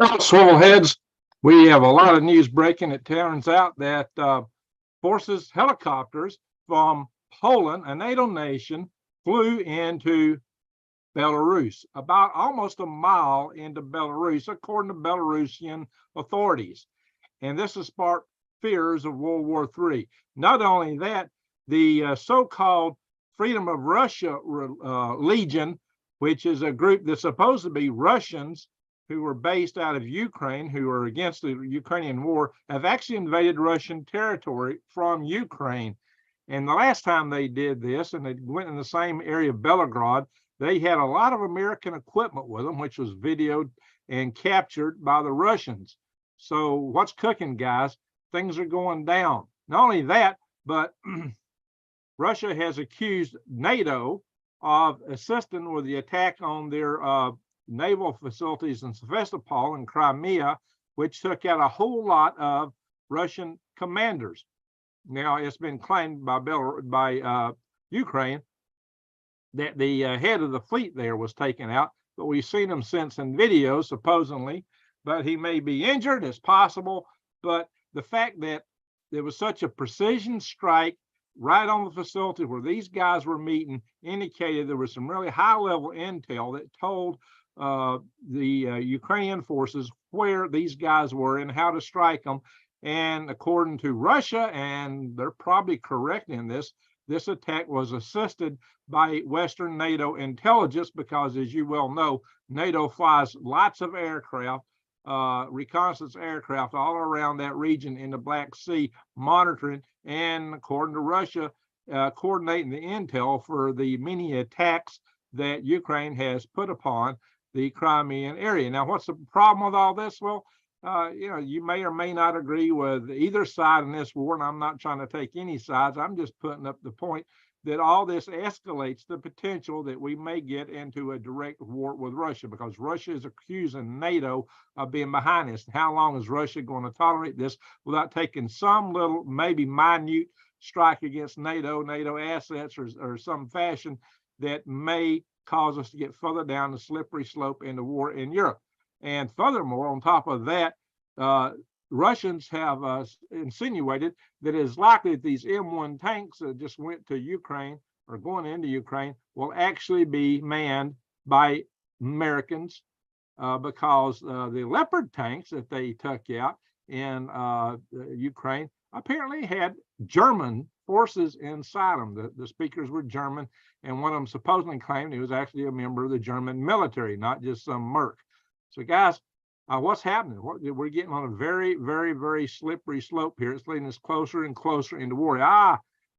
Hello, Swivelheads. We have a lot of news breaking. It turns out that forces helicopters from Poland, a NATO nation, flew into Belarus, about almost a mile into Belarus, according to Belarusian authorities. And this has sparked fears of World War III. Not only that, the so-called Freedom of Russia Legion, which is a group that's supposed to be Russians who were based out of Ukraine, who are against the Ukrainian war, have actually invaded Russian territory from Ukraine. And the last time they did this, and they went in the same area of Belgorod, they had a lot of American equipment with them, which was videoed and captured by the Russians. So what's cooking, guys? Things are going down. Not only that, but Russia has accused NATO of assisting with the attack on their naval facilities in Sevastopol and Crimea, which took out a whole lot of Russian commanders. Now, it's been claimed by Ukraine that the head of the fleet there was taken out, but we've seen him since in videos, supposedly, but he may be injured, it's possible. But the fact that there was such a precision strike right on the facility where these guys were meeting indicated there was some really high-level intel that told the Ukrainian forces where these guys were and how to strike them. And according to Russia, and they're probably correct in this, this attack was assisted by Western NATO intelligence because, as you well know, NATO flies lots of aircraft, reconnaissance aircraft all around that region in the Black Sea, monitoring and, according to Russia, coordinating the intel for the many attacks that Ukraine has put upon the Crimean area. Now, what's the problem with all this? Well, you may or may not agree with either side in this war, and I'm not trying to take any sides. I'm just putting up the point that all this escalates the potential that we may get into a direct war with Russia, because Russia is accusing NATO of being behind this. How long is Russia going to tolerate this without taking some little, maybe minute strike against NATO assets or some fashion that may cause us to get further down the slippery slope into war in Europe? And furthermore, on top of that, Russians have insinuated that it is likely that these M1 tanks that just went to Ukraine or going into Ukraine will actually be manned by Americans, because the Leopard tanks that they took out in Ukraine apparently had German forces inside them. The speakers were German, and one of them supposedly claimed he was actually a member of the German military, not just some merc. So, guys, what's happening? We're getting on a very, very, very slippery slope here. It's leading us closer and closer into war.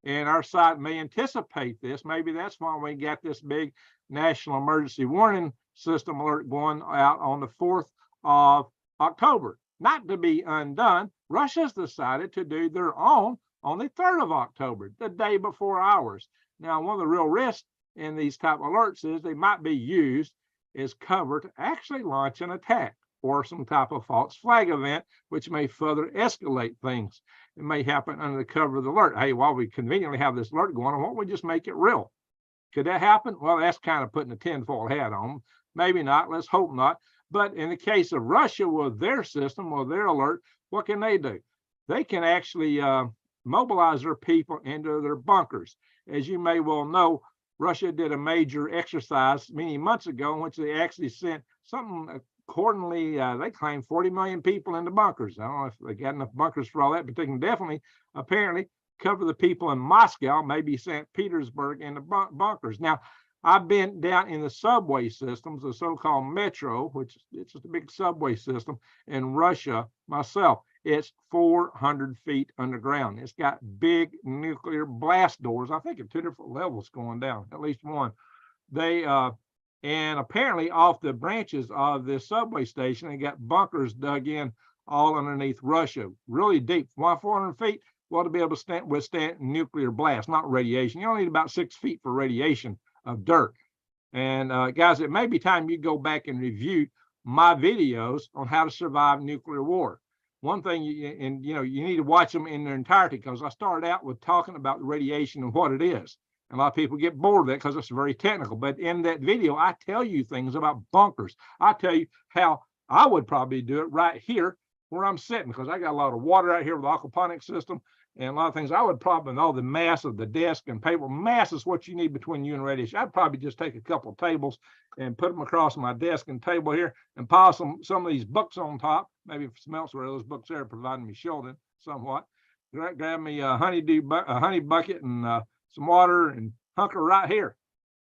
And our side may anticipate this. Maybe that's why we got this big national emergency warning system alert going out on the 4th of October. Not to be undone, Russia's decided to do their own on the 3rd of October, the day before ours. Now, one of the real risks in these type of alerts is they might be used as cover to actually launch an attack or some type of false flag event, which may further escalate things. It may happen under the cover of the alert. Hey, while we conveniently have this alert going on, why don't we just make it real? Could that happen? Well, that's kind of putting a tinfoil hat on. Maybe not. Let's hope not. But in the case of Russia, with their system, with their alert, what can they do? They can actually mobilize their people into their bunkers. As you may well know, Russia did a major exercise many months ago in which they actually sent something accordingly, they claim 40 million people into bunkers. I don't know if they got enough bunkers for all that, but they can definitely, apparently, cover the people in Moscow, maybe St. Petersburg, in the bunkers. Now, I've been down in the subway systems, the so-called metro, which it's just a big subway system in Russia myself. It's 400 feet underground. It's got big nuclear blast doors, I think at 2 different levels going down, at least one. They and apparently off the branches of this subway station, they got bunkers dug in all underneath Russia, really deep. Why 400 feet? Well, to be able to withstand nuclear blast, not radiation. You only need about 6 feet for radiation of dirt. And guys, it may be time you go back and review my videos on how to survive nuclear war. One thing, you need to watch them in their entirety, because I started out with talking about the radiation and what it is. And a lot of people get bored of that because it's very technical. But in that video, I tell you things about bunkers. I tell you how I would probably do it right here where I'm sitting, because I got a lot of water out here with the aquaponics system and a lot of things. I would probably, all the mass of the desk and paper, mass is what you need between you and radiation. I'd probably just take a couple of tables and put them across my desk and table here and pile some of these books on top. Maybe if some else where those books there providing me shielding somewhat. Grab me a honey bucket and some water and hunker right here.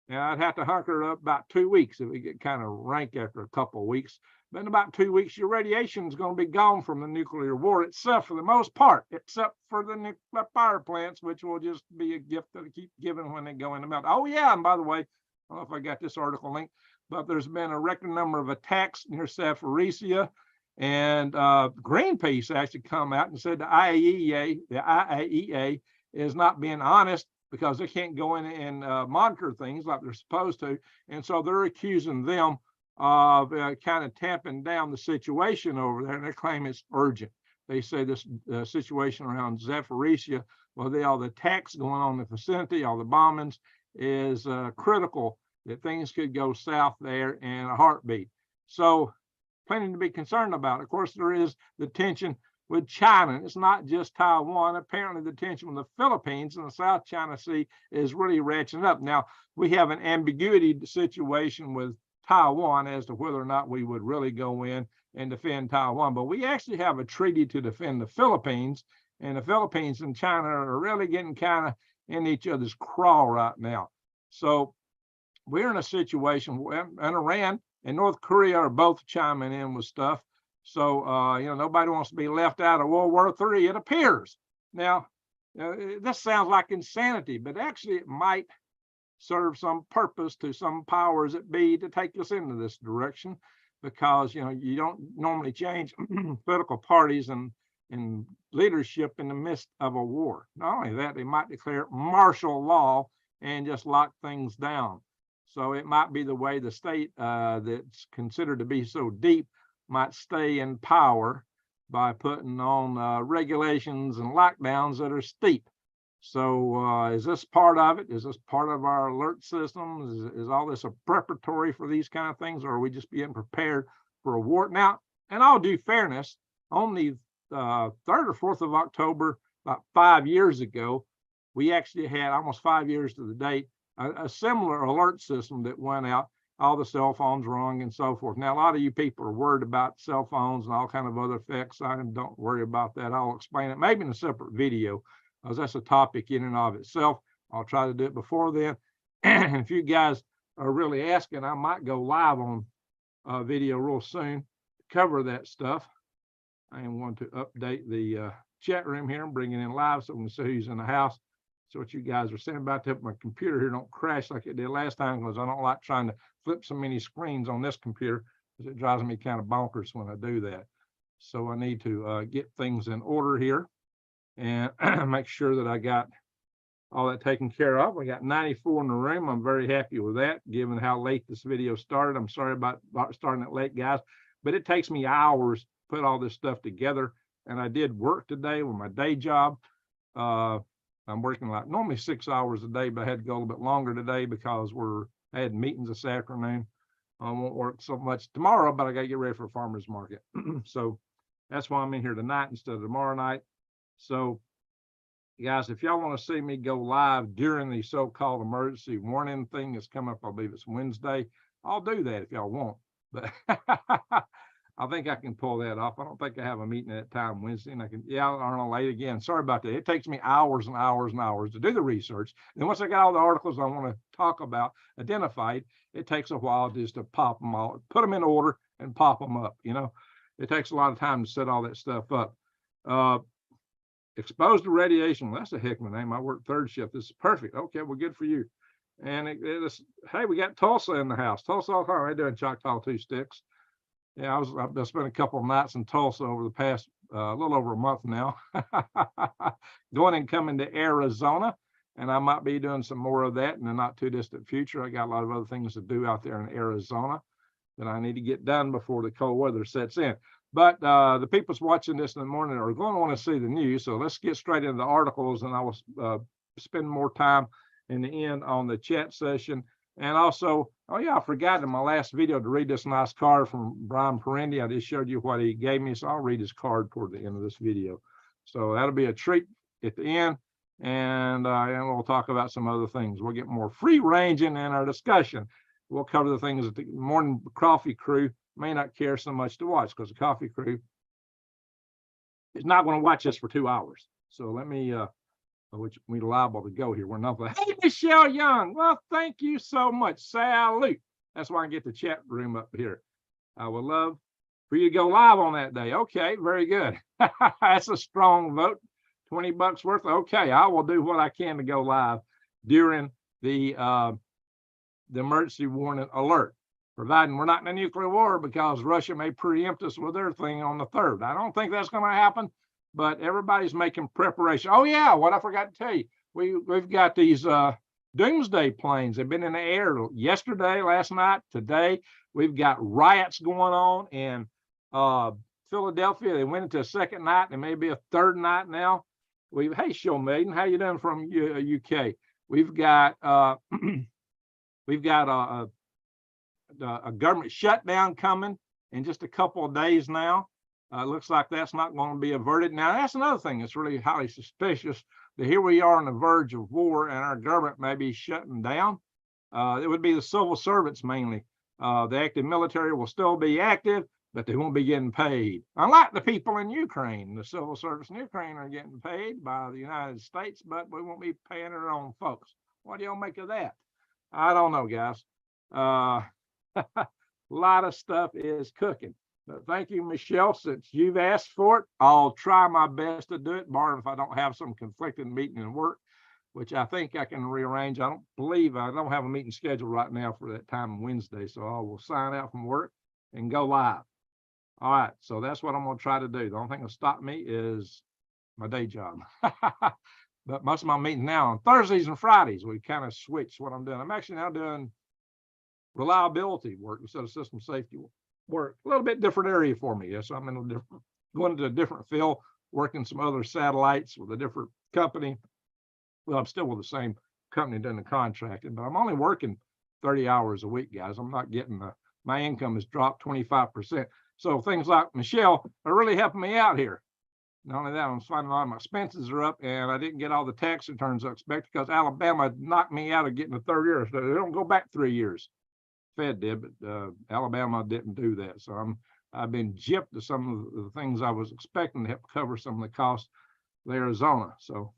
Now, I'd have to hunker up about 2 weeks if we get kind of rank after a couple of weeks. But in about 2 weeks, your radiation is going to be gone from the nuclear war itself for the most part, except for the nuclear power plants, which will just be a gift that I keep giving when they go in the melt. Oh, yeah. And by the way, I don't know if I got this article linked, but there's been a record number of attacks near Zaporizhzhia. And Greenpeace actually come out and said the IAEA is not being honest, because they can't go in and monitor things like they're supposed to. And so they're accusing them of kind of tamping down the situation over there. And they claim it's urgent. They say this situation around Zaporizhzhia, well, all the attacks going on in the vicinity, all the bombings, is critical, that things could go south there in a heartbeat. So plenty to be concerned about. Of course, there is the tension with China. It's not just Taiwan. Apparently the tension with the Philippines and the South China Sea is really ratcheting up. Now, we have an ambiguity situation with Taiwan as to whether or not we would really go in and defend Taiwan, but we actually have a treaty to defend the Philippines, and the Philippines and China are really getting kind of in each other's crawl right now. So we're in a situation where, and Iran and North Korea are both chiming in with stuff. So, nobody wants to be left out of World War III, it appears. Now, this sounds like insanity, but actually it might serve some purpose to some powers that be to take us into this direction, because, you don't normally change political parties and leadership in the midst of a war. Not only that, they might declare martial law and just lock things down. So it might be the way the state that's considered to be so deep might stay in power by putting on regulations and lockdowns that are steep. So is this part of it? Is this part of our alert system? Is all this a preparatory for these kind of things, or are we just being prepared for a war? Now, and I'll do fairness, on the 3rd or 4th of October, about 5 years ago, we actually had, almost 5 years to the date, a similar alert system that went out. All the cell phones rung and so forth. Now, a lot of you people are worried about cell phones and all kind of other effects. I don't worry about that. I'll explain it maybe in a separate video, because that's a topic in and of itself. I'll try to do it before then. And if you guys are really asking, I might go live on video real soon to cover that stuff. I am going to update the chat room here and bring it in live so we can see who's in the house. So what you guys are saying about that, my computer here don't crash like it did last time, because I don't like trying to flip so many screens on this computer, because it drives me kind of bonkers when I do that. So I need to get things in order here and make sure that I got all that taken care of. We got 94 in the room. I'm very happy with that, given how late this video started. I'm sorry about starting it late, guys, but it takes me hours to put all this stuff together. And I did work today with my day job. I'm working like normally 6 hours a day, but I had to go a little bit longer today because I had meetings this afternoon. I won't work so much tomorrow, but I got to get ready for farmers market. So that's why I'm in here tonight instead of tomorrow night. So guys, if y'all want to see me go live during the so-called emergency warning thing that's coming up, I believe it's Wednesday, I'll do that if y'all want. But I think I can pull that off. I don't think I have a meeting at that time Wednesday, and I can, I'm late again. Sorry about that. It takes me hours and hours and hours to do the research. And once I got all the articles I want to talk about identified, it takes a while just to pop them all, put them in order and pop them up. It takes a lot of time to set all that stuff up. Exposed to radiation. Well, that's a heck of a name. I work third shift. This is perfect. Okay, well, good for you. And hey, we got Tulsa in the house. Tulsa, how are you doing, Choctaw Two Sticks? Yeah, I've spent a couple of nights in Tulsa over the past a little over a month now. Going and coming to Arizona, and I might be doing some more of that in the not too distant future. I got a lot of other things to do out there in Arizona that I need to get done before the cold weather sets in. But the people watching this in the morning are going to want to see the news. So let's get straight into the articles, and I will spend more time in the end on the chat session And also, oh yeah, I forgot in my last video to read this nice card from Brian Perendi. I just showed you what he gave me, so I'll read his card toward the end of this video. So that'll be a treat at the end, and we'll talk about some other things. We'll get more free ranging in our discussion. We'll cover the things that the morning coffee crew may not care so much to watch, because the coffee crew is not going to watch this for 2 hours. So let me which we're liable to go here. We're not. Hey, Michelle Young. Well, thank you so much. Salute. That's why I get the chat room up here. I would love for you to go live on that day. Okay, very good. That's a strong vote. $20 worth. Okay, I will do what I can to go live during the emergency warning alert, providing we're not in a nuclear war, because Russia may preempt us with their thing on the 3rd. I don't think that's going to happen, but everybody's making preparation. Oh yeah, what I forgot to tell you, we've got these doomsday planes. They've been in the air yesterday, last night, today. We've got riots going on in Philadelphia. They went into a second night, and maybe a third night now. Hey, Show Maiden, how you doing from UK? We've got we've got a government shutdown coming in just a couple of days now. Looks like that's not going to be averted. Now, that's another thing that's really highly suspicious, that here we are on the verge of war and our government may be shutting down. It would be the civil servants mainly. The active military will still be active, but they won't be getting paid. Unlike the people in Ukraine, the civil servants in Ukraine are getting paid by the United States, but we won't be paying our own folks. What do y'all make of that? I don't know, guys. A lot of stuff is cooking. But thank you, Michelle. Since you've asked for it, I'll try my best to do it, barring if I don't have some conflicting meeting in work, which I think I can rearrange. I don't have a meeting scheduled right now for that time on Wednesday, so I will sign out from work and go live. All right, so that's what I'm going to try to do. The only thing that'll stop me is my day job. But most of my meetings now on Thursdays and Fridays, we kind of switch what I'm doing. I'm actually now doing reliability work instead of system safety work. A little bit different area for me. Yes, I'm in a different, going to a different field, working some other satellites with a different company. Well, I'm still with the same company doing the contracting, but I'm only working 30 hours a week, guys. I'm not getting my income has dropped 25%. So things like Michelle are really helping me out here. Not only that, I'm finding a lot of my expenses are up, and I didn't get all the tax returns I expected because Alabama knocked me out of getting the 3rd year. So they don't go back 3 years. Fed did, but Alabama didn't do that. So I've been gypped to some of the things I was expecting to help cover some of the costs of Arizona. So,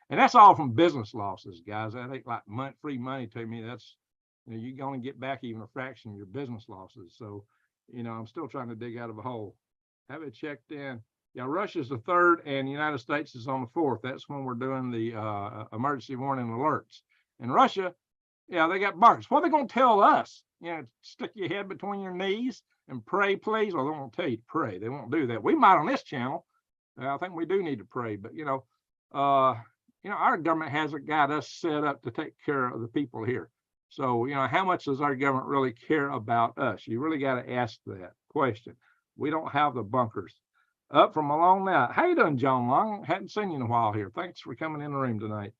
and that's all from business losses, guys. That ain't like free money to me. That's, you can only get back even a fraction of your business losses. So, I'm still trying to dig out of a hole. Have it checked in. Yeah, Russia's the 3rd and the United States is on the 4th. That's when we're doing the emergency warning alerts. And Russia, yeah, they got bunkers. What are they going to tell us? Stick your head between your knees and pray, please. Well, they won't tell you to pray. They won't do that. We might on this channel. I think we do need to pray, but our government hasn't got us set up to take care of the people here. So, how much does our government really care about us? You really got to ask that question. We don't have the bunkers. Up from a long night. How you doing, John Long? Hadn't seen you in a while here. Thanks for coming in the room tonight.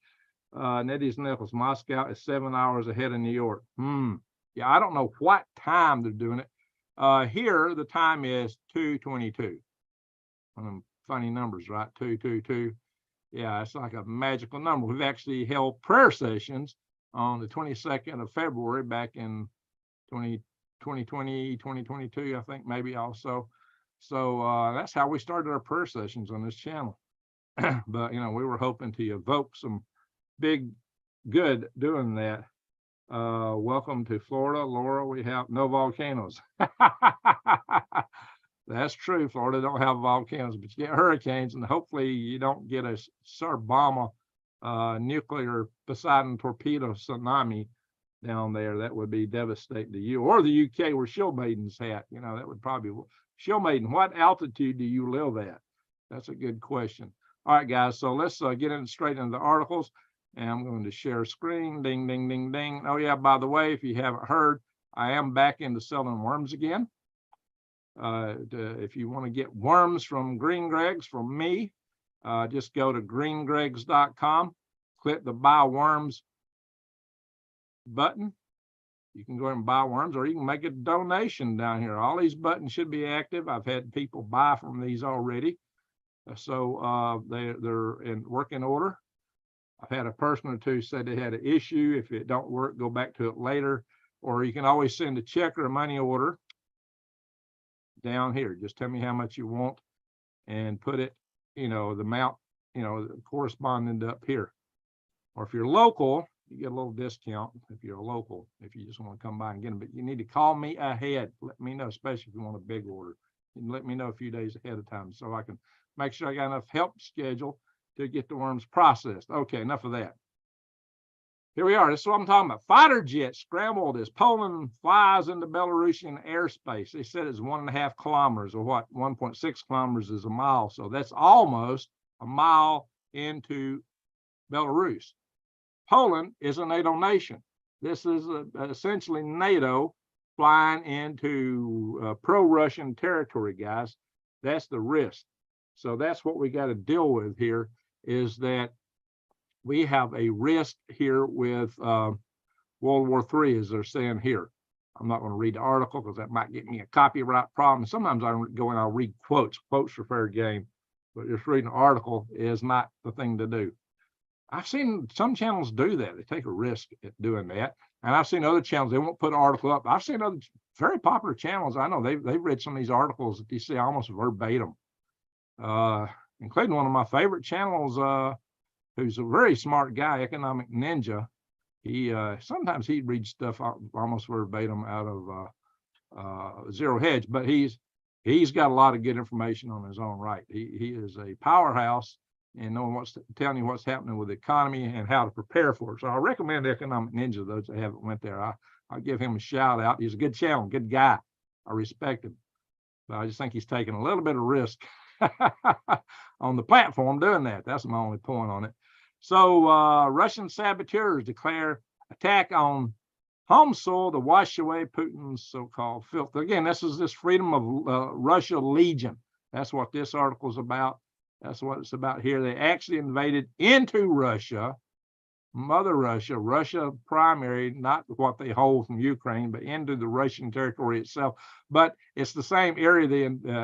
Nettie's Nichols, Moscow is 7 hours ahead of New York. Yeah, I don't know what time they're doing it. Here, the time is 2:22. Funny numbers, right? 222. Yeah, it's like a magical number. We've actually held prayer sessions on the 22nd of February back in 2020, 2022, I think, maybe also. So that's how we started our prayer sessions on this channel. But, we were hoping to evoke some big good doing that. Welcome to Florida, Laura. We have no volcanoes. That's true. Florida don't have volcanoes, but you get hurricanes, and hopefully you don't get a Sarbama nuclear Poseidon torpedo tsunami down there. That would be devastating to you, or the UK where Show Maiden's at. That would probably. Show Maiden, what altitude do you live at? That's a good question. All right, guys. So let's get straight into the articles. And I'm going to share screen. Ding, ding, ding, ding. Oh, yeah, by the way, if you haven't heard, I am back into selling worms again. If you want to get worms from Green Greg's from me, just go to greengregs.com, click the Buy Worms button, You can go ahead and buy worms, or you can make a donation down here. All these buttons should be active. I've had people buy from these already. So they're in working order. I've had a person or two said they had an issue. If it don't work, go back to it later. Or you can always send a check or a money order down here. Just tell me how much you want and put it, the amount, corresponding to up here. Or if you're local, you get a little discount if you're a local, if you just want to come by and get them. But you need to call me ahead. Let me know, especially if you want a big order. You can let me know a few days ahead of time so I can make sure I got enough help schedule to get the worms processed. Okay, enough of that. Here we are. This is what I'm talking about. Fighter jets scrambled as Poland flies into Belarusian airspace. They said it's 1.5 kilometers, or what? 1.6 kilometers is a mile. So that's almost a mile into Belarus. Poland is a NATO nation. This is essentially NATO flying into pro-Russian territory, guys. That's the risk. So that's what we got to deal with here, is that we have a risk here with World War III, as they're saying here. I'm not going to read the article because that might get me a copyright problem. Sometimes I go and I'll read quotes. Quotes are fair game, but just reading an article is not the thing to do. I've seen some channels do that. They take a risk at doing that. And I've seen other channels, they won't put an article up. I've seen other very popular channels. I know they've read some of these articles that you see almost verbatim, including one of my favorite channels, who's a very smart guy, Economic Ninja. He sometimes he reads stuff almost verbatim out of Zero Hedge, but he's got a lot of good information on his own right. He is a powerhouse and knowing telling you what's happening with the economy and how to prepare for it. So I recommend Economic Ninja, those that haven't went there. I'll give him a shout out. He's a good channel, good guy. I respect him. But I just think he's taking a little bit of risk on the platform doing that. That's my only point on it. So Russian saboteurs declare attack on home soil to wash away Putin's so-called filth. Again, this is this Freedom of Russia Legion. That's what this article is about. That's what it's about here. They actually invaded into Russia, Mother Russia, Russia primary, not what they hold from Ukraine, but into the Russian territory itself. But it's the same area they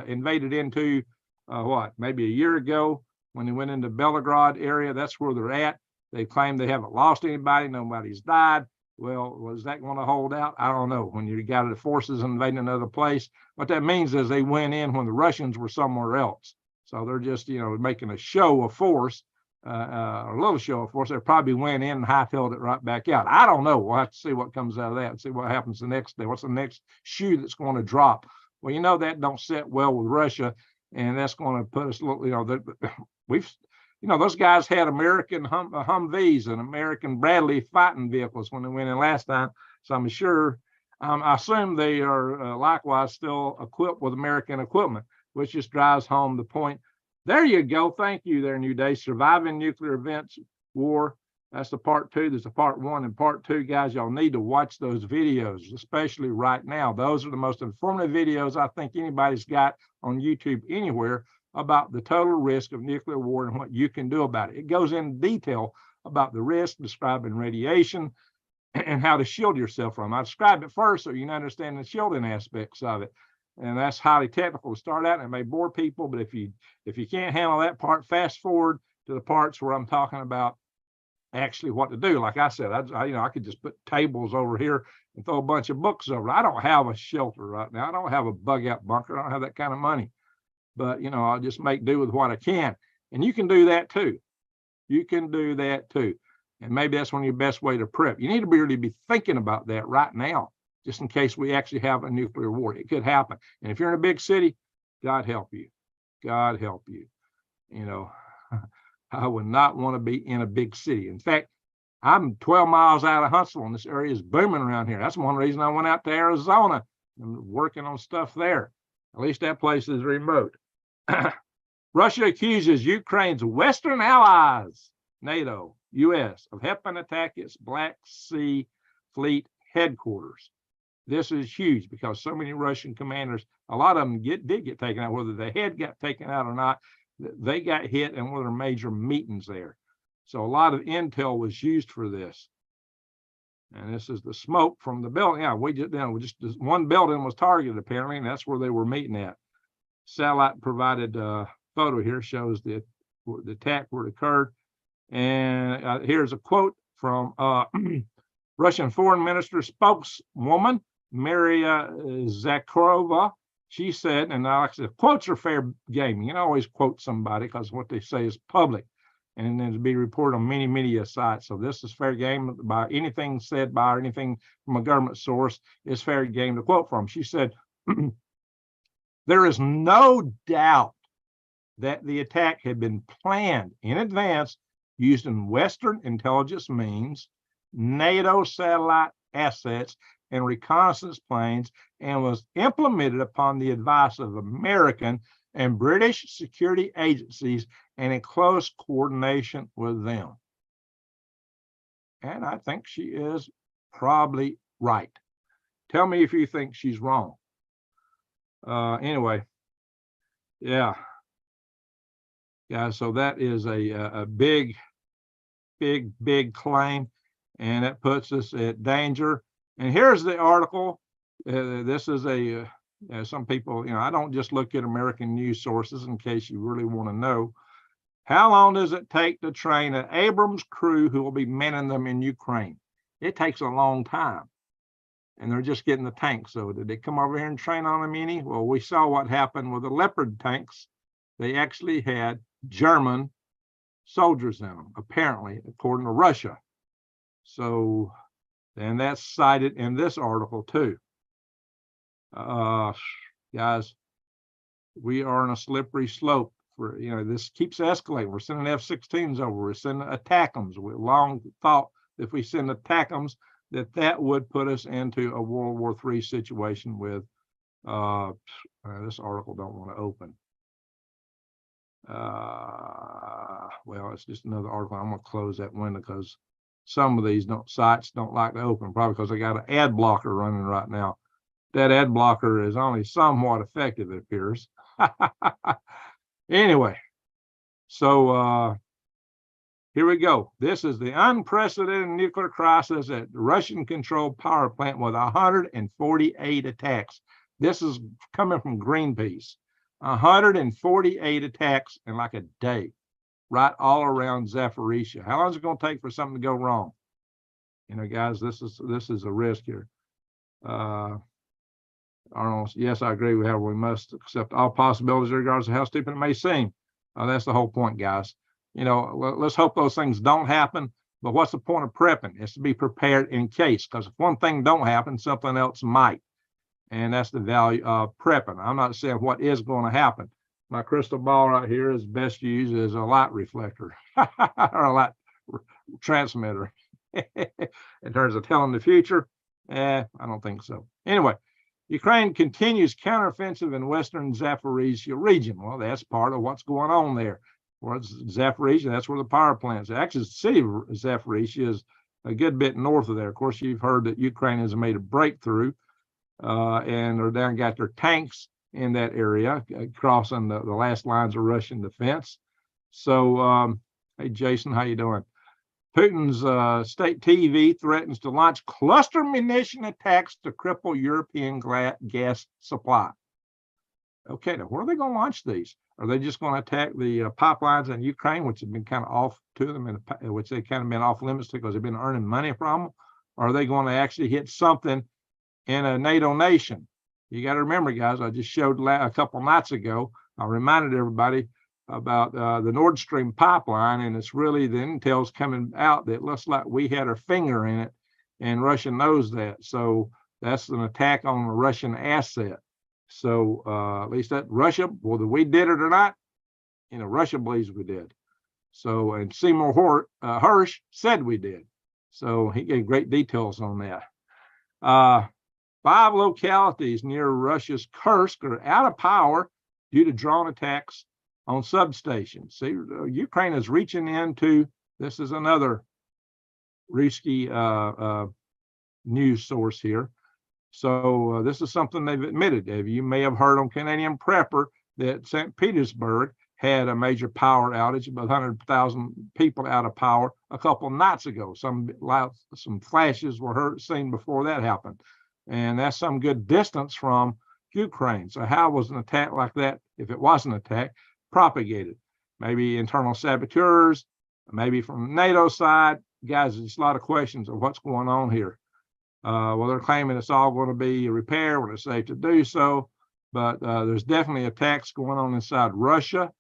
invaded into, maybe a year ago when they went into Belgrade area. That's where they're at. They claim they haven't lost anybody. Nobody's died. Well, was that going to hold out? I don't know. When you got the forces invading another place, what that means is they went in when the Russians were somewhere else. So they're just, making a show of force, a little show of force. They probably went in and hightailed it right back out. I don't know. We'll have to see what comes out of that and see what happens the next day. What's the next shoe that's going to drop? Well, that don't sit well with Russia, and that's going to put us, those guys had American Humvees and American Bradley fighting vehicles when they went in last time. So I'm sure, I assume they are likewise still equipped with American equipment, which just drives home the point. There you go. Thank you there, New Day. Surviving Nuclear Events War. That's the part 2. There's a part 1 and part 2. Guys, y'all need to watch those videos, especially right now. Those are the most informative videos I think anybody's got on YouTube anywhere about the total risk of nuclear war and what you can do about it. It goes in detail about the risk, describing radiation and how to shield yourself from it. I describe it first so you can understand the shielding aspects of it. And that's highly technical to start out, and it may bore people, but if you can't handle that part, fast forward to the parts where I'm talking about actually what to do. Like I said, I could just put tables over here and throw a bunch of books over. I don't have a shelter right now. I don't have a bug out bunker. I don't have that kind of money. But, I'll just make do with what I can. And you can do that too. You can do that too. And maybe that's one of your best way to prep. You need to really be thinking about that right now, just in case we actually have a nuclear war. It could happen. And if you're in a big city, God help you. God help you. I would not want to be in a big city. In fact, I'm 12 miles out of Huntsville, and this area is booming around here. That's one reason I went out to Arizona and working on stuff there. At least that place is remote. Russia accuses Ukraine's Western allies, NATO, U.S., of helping attack its Black Sea Fleet headquarters. This is huge because so many Russian commanders, a lot of them did get taken out, whether the head got taken out or not. They got hit in one of their major meetings there. So a lot of intel was used for this. And this is the smoke from the building. Yeah, we just one building was targeted apparently, and that's where they were meeting at. Satellite provided photo here shows the attack where it occurred. And here's a quote from Russian Foreign Minister spokeswoman Maria Zakharova. She said, and like I said, quotes are fair game. You can always quote somebody because what they say is public, and then to be reported on many media sites. So this is fair game by anything said by or anything from a government source is fair game to quote from. She said, there is no doubt that the attack had been planned in advance using Western intelligence means, NATO satellite assets, and reconnaissance planes, and was implemented upon the advice of American and British security agencies and in close coordination with them. And I think she is probably right. Tell me if you think she's wrong. Anyway, yeah. Yeah, so that is a big claim, and it puts us at danger. And here's the article. This is some people, I don't just look at American news sources in case you really want to know. How long does it take to train an Abrams crew who will be manning them in Ukraine? It takes a long time. And they're just getting the tanks. So did they come over here and train on them any? Well, we saw what happened with the Leopard tanks. They actually had German soldiers in them, apparently, according to Russia. So, and that's cited in this article too. Guys, we are on a slippery slope. For this keeps escalating. We're sending F-16s over. We're sending ATACMS. We long thought if we send ATACMS that would put us into a World War III situation with. This article don't want to open. Well, it's just another article. I'm going to close that window because some of these sites don't like to open, probably because they got an ad blocker running right now. That ad blocker is only somewhat effective, it appears. Anyway, so here we go. This is the unprecedented nuclear crisis at the Russian-controlled power plant with 148 attacks. This is coming from Greenpeace. 148 attacks in like a day, right all around Zaporizhzhia. How long is it going to take for something to go wrong? Guys, this is a risk here. Arnold, yes, I agree. We must accept all possibilities regardless of how stupid it may seem. That's the whole point, guys. Let's hope those things don't happen. But what's the point of prepping? It's to be prepared in case, because if one thing don't happen, something else might. And that's the value of prepping. I'm not saying what is going to happen. My crystal ball right here is best used as a light reflector or a light transmitter. In terms of telling the future, I don't think so. Anyway, Ukraine continues counteroffensive in western Zaporizhzhia region. Well, that's part of what's going on there. Well, Zaporizhzhia, that's where the power plant is. Actually, the city of Zaporizhzhia is a good bit north of there. Of course, you've heard that Ukraine has made a breakthrough, and they're down got their tanks in that area, crossing the last lines of Russian defense. So, hey, Jason, how you doing? Putin's state TV threatens to launch cluster munition attacks to cripple European gas supply. Okay, now where are they going to launch these? Are they just going to attack the pipelines in Ukraine, which have been kind of off to them, and which they've kind of been off limits to because they've been earning money from them? Or are they going to actually hit something in a NATO nation? You got to remember, guys, I just showed a couple nights ago, I reminded everybody about the Nord Stream pipeline, and it's really the intel's coming out that looks like we had our finger in it, and Russia knows that. So that's an attack on a Russian asset. So at least that Russia, whether we did it or not, Russia believes we did. So, and Seymour Hersh said we did. So he gave great details on that. 5 localities near Russia's Kursk are out of power due to drone attacks on substations. See, Ukraine is reaching into, this is another risky news source here. So this is something they've admitted. You may have heard on Canadian Prepper that St. Petersburg had a major power outage, about 100,000 people out of power a couple of nights ago. Some flashes were seen before that happened. And that's some good distance from Ukraine. So how was an attack like that, if it was an attack, propagated? Maybe internal saboteurs, maybe from NATO side. Guys, there's a lot of questions of what's going on here. Well, they're claiming it's all going to be a repair when it's safe to do so. But there's definitely attacks going on inside Russia.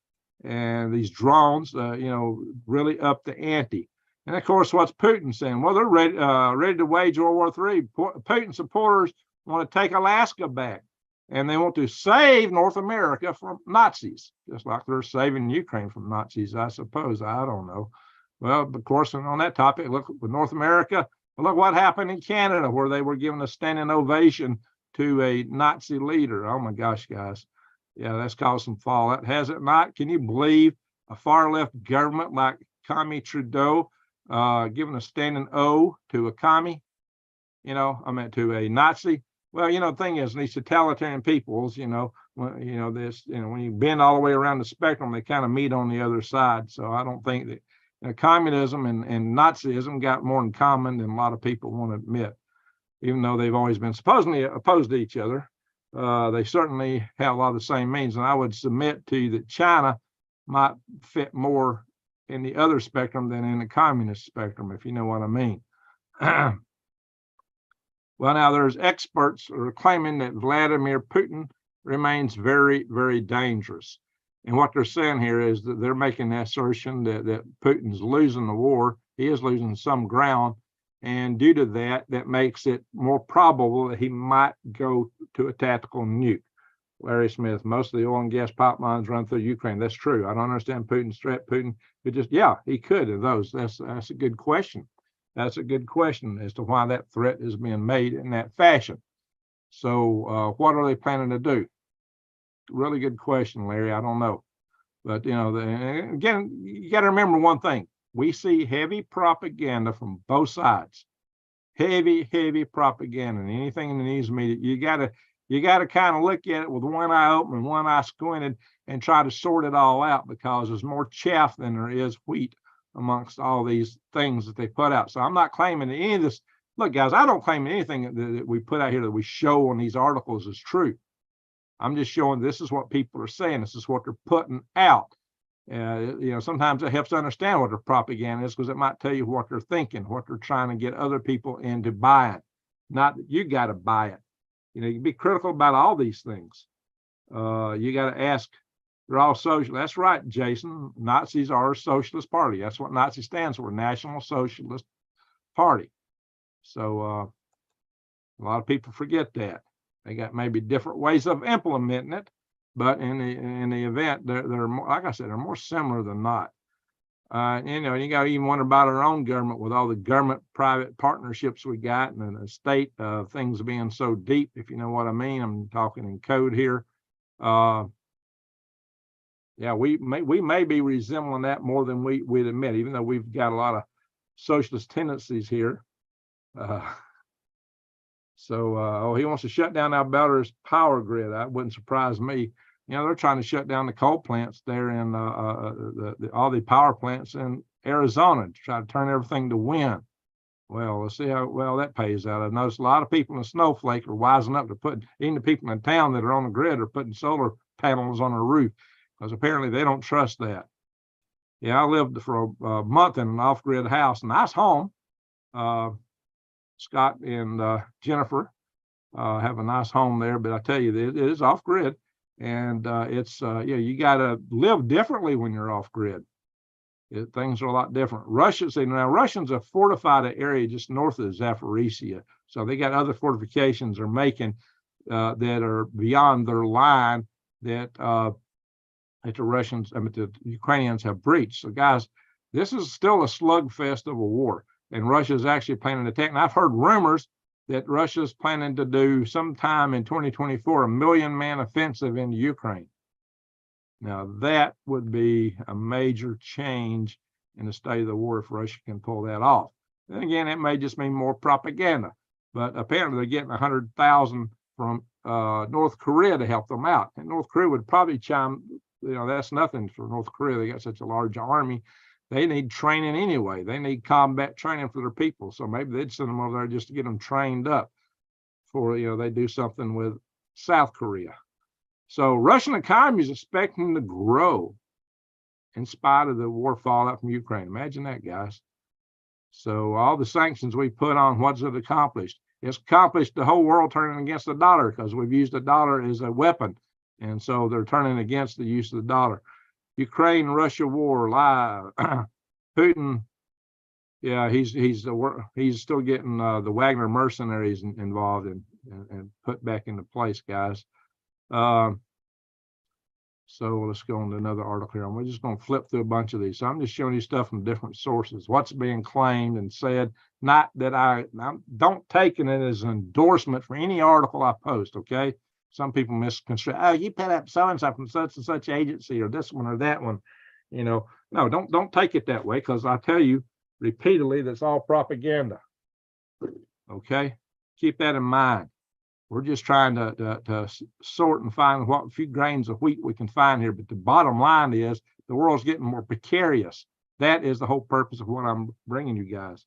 And these drones, really up the ante. And of course, what's Putin saying? Well, they're ready to wage World War III. Putin supporters want to take Alaska back, and they want to save North America from Nazis, just like they're saving Ukraine from Nazis, I suppose. I don't know. Well, of course, on that topic, look with North America. Look what happened in Canada, where they were giving a standing ovation to a Nazi leader. Oh my gosh, guys. Yeah, that's caused some fallout, has it not? Can you believe a far left government like Commie Trudeau giving a standing O to a commie? To a Nazi. Well, the thing is, these totalitarian peoples, when you bend all the way around the spectrum, they kind of meet on the other side. So I don't think that communism and Nazism got more in common than a lot of people want to admit, even though they've always been supposedly opposed to each other. They certainly have a lot of the same means, and I would submit to you that China might fit more in the other spectrum than in the communist spectrum, if you know what I mean. Well, now there's experts who are claiming that Vladimir Putin remains very, very dangerous. And what they're saying here is that they're making the assertion that Putin's losing the war. He is losing some ground. And due to that, that makes it more probable that he might go to a tactical nuke. Larry Smith, most of the oil and gas pipelines run through Ukraine. That's true. I don't understand Putin's threat. Putin could he could have those. That's a good question. That's a good question as to why that threat is being made in that fashion. So what are they planning to do? Really good question, Larry. I don't know. But, again, you got to remember one thing. We see heavy propaganda from both sides. Heavy propaganda. And anything in the news media, you gotta kind of look at it with one eye open and one eye squinted and try to sort it all out, because there's more chaff than there is wheat amongst all these things that they put out. So I'm not claiming that any of this. Look, guys, I don't claim anything that we put out here that we show on these articles is true. I'm just showing this is what people are saying. This is what they're putting out. Sometimes it helps to understand what their propaganda is, because it might tell you what they're thinking, what they're trying to get other people into buying. Not that you got to buy it. You can be critical about all these things. You got to ask, they're all social. That's right, Jason. Nazis are a socialist party. That's what Nazi stands for, National Socialist Party. So a lot of people forget that. They got maybe different ways of implementing it. But in the event, they're more, like I said, they're more similar than not. You got to even wonder about our own government with all the government-private partnerships we got, and the state of things being so deep, if you know what I mean. I'm talking in code here. We may be resembling that more than we'd admit, even though we've got a lot of socialist tendencies here. He wants to shut down Alberta's power grid. That wouldn't surprise me. They're trying to shut down the coal plants there in all the power plants in Arizona to try to turn everything to wind. Well, let's see how well that pays out. I've noticed a lot of people in Snowflake are wising up to put, even the people in town that are on the grid are putting solar panels on their roof, because apparently they don't trust that. Yeah, I lived for a month in an off-grid house, nice home. Scott and Jennifer have a nice home there, but I tell you, it is off-grid. And you got to live differently when you're off grid. Things are a lot different. Russians have fortified an area just north of Zaporizhia, so they got other fortifications they're making that are beyond their line that the Ukrainians have breached. So, guys, this is still a slugfest of a war, and Russia is actually planning to attack. And I've heard rumors that Russia's planning to do sometime in 2024 a million-man offensive into Ukraine. Now, that would be a major change in the state of the war if Russia can pull that off. Then again, it may just mean more propaganda, but apparently they're getting 100,000 from North Korea to help them out. And North Korea would probably chime that's nothing for North Korea. They got such a large army. They need training anyway. They need combat training for their people. So maybe they'd send them over there just to get them trained up for, they do something with South Korea. So Russian economy is expecting to grow in spite of the war fallout from Ukraine. Imagine that, guys. So all the sanctions we put on, what's it accomplished? It's accomplished the whole world turning against the dollar because we've used the dollar as a weapon. And so they're turning against the use of the dollar. Ukraine-Russia war live. Putin, yeah, he's still getting the Wagner mercenaries involved and put back into place, guys. So let's go on to another article here. We're just going to flip through a bunch of these. So I'm just showing you stuff from different sources. What's being claimed and said. Not that I don't take it as an endorsement for any article I post. Okay. Some people misconstrue. Oh, you put up so and so from such and such agency, or this one or that one. No, don't take it that way, because I tell you repeatedly that's all propaganda. Okay, keep that in mind. We're just trying to sort and find what few grains of wheat we can find here. But the bottom line is the world's getting more precarious. That is the whole purpose of what I'm bringing you guys.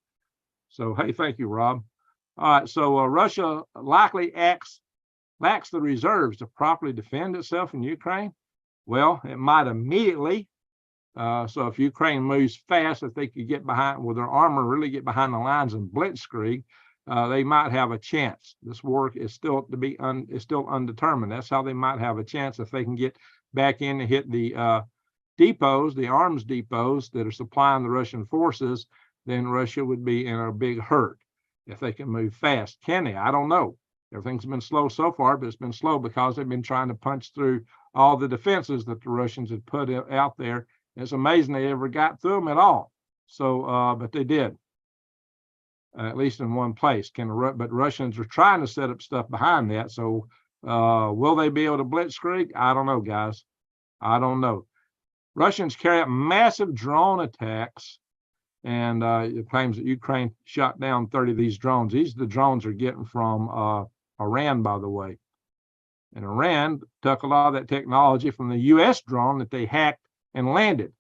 So, hey, thank you, Rob. All right, so Russia likely lacks the reserves to properly defend itself in Ukraine. Well, it might immediately. So if Ukraine moves fast, if they could get behind with their armor, really get behind the lines and blitzkrieg, they might have a chance. This war is still still undetermined. That's how they might have a chance if they can get back in and hit the depots, the arms depots that are supplying the Russian forces. Then Russia would be in a big hurt if they can move fast. Can they? I don't know. Everything's been slow so far, but it's been slow because they've been trying to punch through all the defenses that the Russians had put out there. It's amazing they ever got through them at all. So, but they did. At least in one place. But Russians are trying to set up stuff behind that. So will they be able to blitzkrieg? I don't know, guys. I don't know. Russians carry out massive drone attacks, and it claims that Ukraine shot down 30 of these drones. These are the drones they're getting from Iran, by the way. And Iran took a lot of that technology from the U.S. drone that they hacked and landed.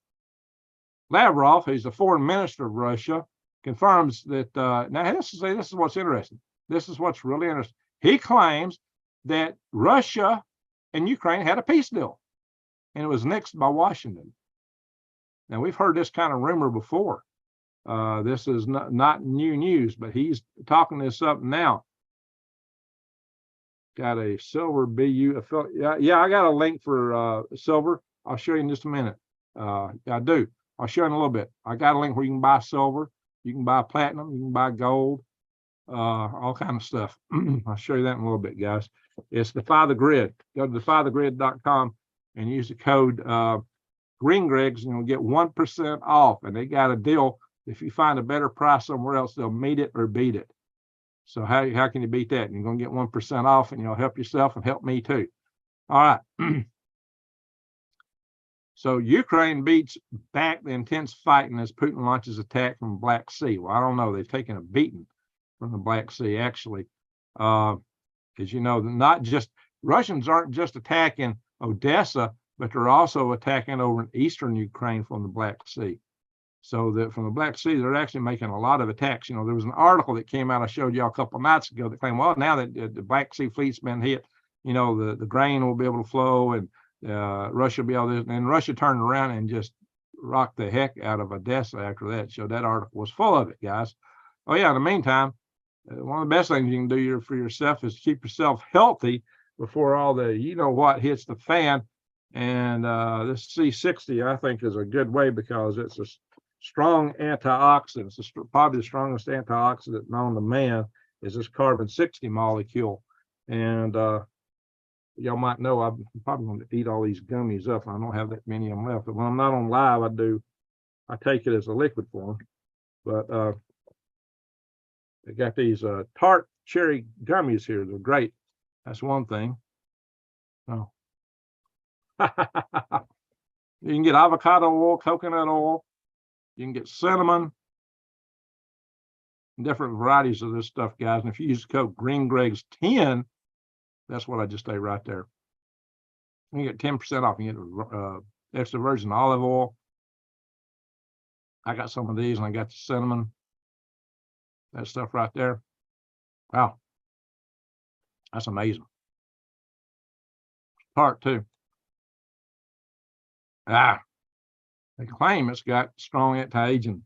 Lavrov, who's the foreign minister of Russia, confirms that, now this is what's interesting. This is what's really interesting. He claims that Russia and Ukraine had a peace deal, and it was nixed by Washington. Now, we've heard this kind of rumor before. This is not new news, but he's talking this up now. Got a silver BU affiliate. Yeah, I got a link for silver. I'll show you in just a minute. I do. I'll show you in a little bit. I got a link where you can buy silver, you can buy platinum, you can buy gold, all kind of stuff. I'll show you that in a little bit, guys. It's Defy the Grid. Go to defythegrid.com and use the code GreenGregs, and you'll get 1% off. And they got a deal. If you find a better price somewhere else, they'll meet it or beat it. So how can you beat that? You're going to get 1% off, and you'll help yourself and help me too. All right. So Ukraine beats back the intense fighting as Putin launches attack from the Black Sea. Well, I don't know. They've taken a beating from the Black Sea, actually. Because, not just Russians aren't just attacking Odessa, but they're also attacking over in eastern Ukraine from the Black Sea. So that from the Black Sea, they're actually making a lot of attacks. There was an article that came out I showed you a couple of nights ago that claimed, well, now that the Black Sea fleet's been hit, the grain will be able to flow, and Russia will be able to, and Russia turned around and just rocked the heck out of Odessa after that. So that article was full of it, guys. Oh yeah, in the meantime, one of the best things you can do for yourself is keep yourself healthy before all the what hits the fan. And this C60, I think, is a good way because it's a strong antioxidant. It's probably the strongest antioxidant known to man is this carbon-60 molecule. And y'all might know I'm probably going to eat all these gummies up. I don't have that many of them left. But when I'm not on live, I take it as a liquid form. But I got these tart cherry gummies here. They're great. That's one thing. Oh. You can get avocado oil, coconut oil. You can get cinnamon, different varieties of this stuff, guys. And if you use the code GreenGregs10, that's what I just say right there. You get 10% off. You get extra virgin olive oil. I got some of these, and I got the cinnamon. That stuff right there. Wow, that's amazing. Part 2. They claim it's got strong anti-aging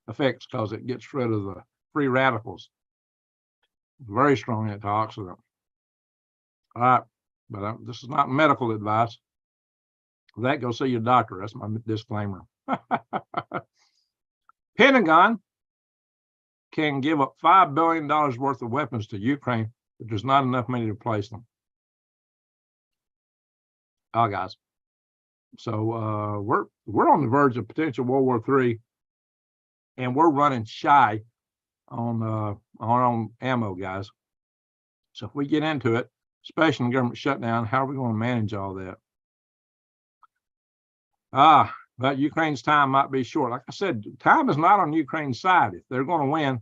effects because it gets rid of the free radicals. Very strong antioxidant. All right, but this is not medical advice. That, go see your doctor. That's my disclaimer. Pentagon can give up $5 billion worth of weapons to Ukraine, but there's not enough money to replace them. Oh, guys. So we're on the verge of potential World War III, and we're running shy on our own ammo, guys. So if we get into it, especially in the government shutdown, how are we going to manage all that? But Ukraine's time might be short. Like I said, time is not on Ukraine's side. If they're going to win,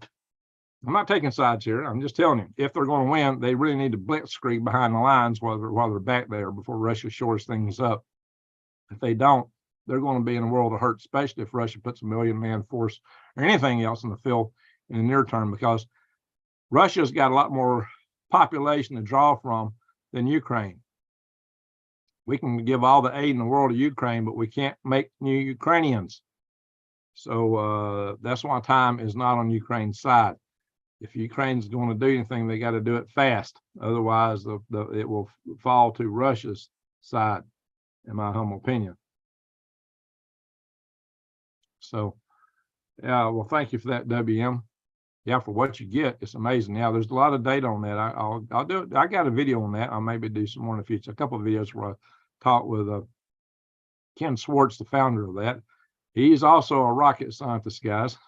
I'm not taking sides here. I'm just telling you, if they're going to win, they really need to blitzkrieg behind the lines while they're back there before Russia shores things up. If they don't, they're going to be in a world of hurt, especially if Russia puts a 1 million-man force or anything else in the field in the near term, because Russia's got a lot more population to draw from than Ukraine. We can give all the aid in the world to Ukraine, but we can't make new Ukrainians. So that's why time is not on Ukraine's side. If Ukraine's going to do anything, they got to do it fast. Otherwise, it will fall to Russia's side, in my humble opinion. So, yeah, well, thank you for that, WM. Yeah, for what you get, it's amazing. Yeah, there's a lot of data on that. I'll do it. I got a video on that. I'll maybe do some more in the future. A couple of videos where I talked with Ken Swartz, the founder of that. He's also a rocket scientist, guys.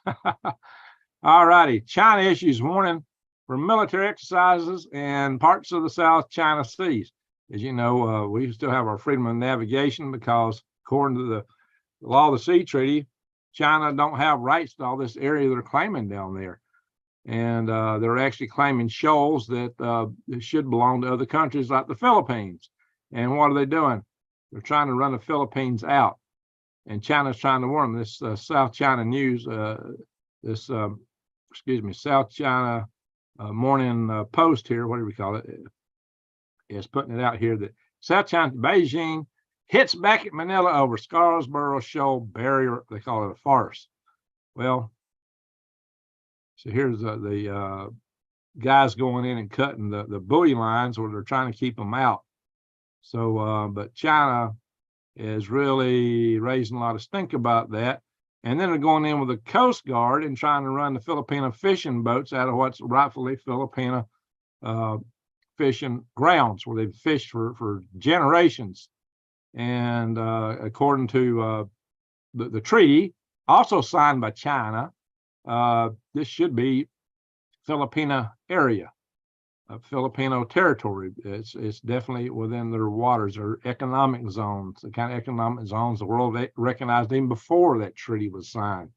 All righty. China issues warning for military exercises in parts of the South China Seas. As you know, we still have our freedom of navigation because, according to the law of the sea treaty, China don't have rights to all this area they're claiming down there. And they're actually claiming shoals that should belong to other countries like the Philippines. And what are they doing? They're trying to run the Philippines out. And China's trying to warn them. This South China News, South China Morning Post here, what do we call it, is putting it out here that South China, Beijing hits back at Manila over Scarborough Shoal barrier. They call it a farce. Well, so here's the guys going in and cutting the buoy lines where they're trying to keep them out. So, but China is really raising a lot of stink about that. And then they're going in with the Coast Guard and trying to run the Filipino fishing boats out of what's rightfully Filipino fishing grounds where they've fished for generations. And according to the treaty, also signed by China, this should be Filipino area, Filipino territory. It's definitely within their waters or economic zones, the kind of economic zones the world recognized even before that treaty was signed.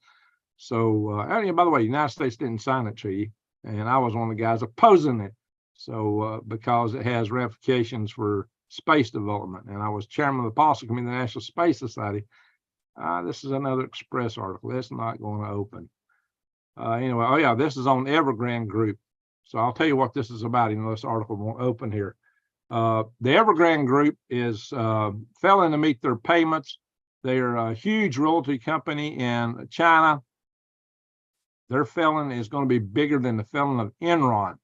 So, and by the way, the United States didn't sign that treaty, and I was one of the guys opposing it. So, because it has ramifications for space development, and I was chairman of the Policy Committee of the National Space Society. This is another Express article. It's not going to open. Anyway, oh yeah, this is on Evergrande Group. So I'll tell you what this is about. This article won't open here. The Evergrande Group is failing to meet their payments. They're a huge royalty company in China. Their failing is going to be bigger than the failing of Enron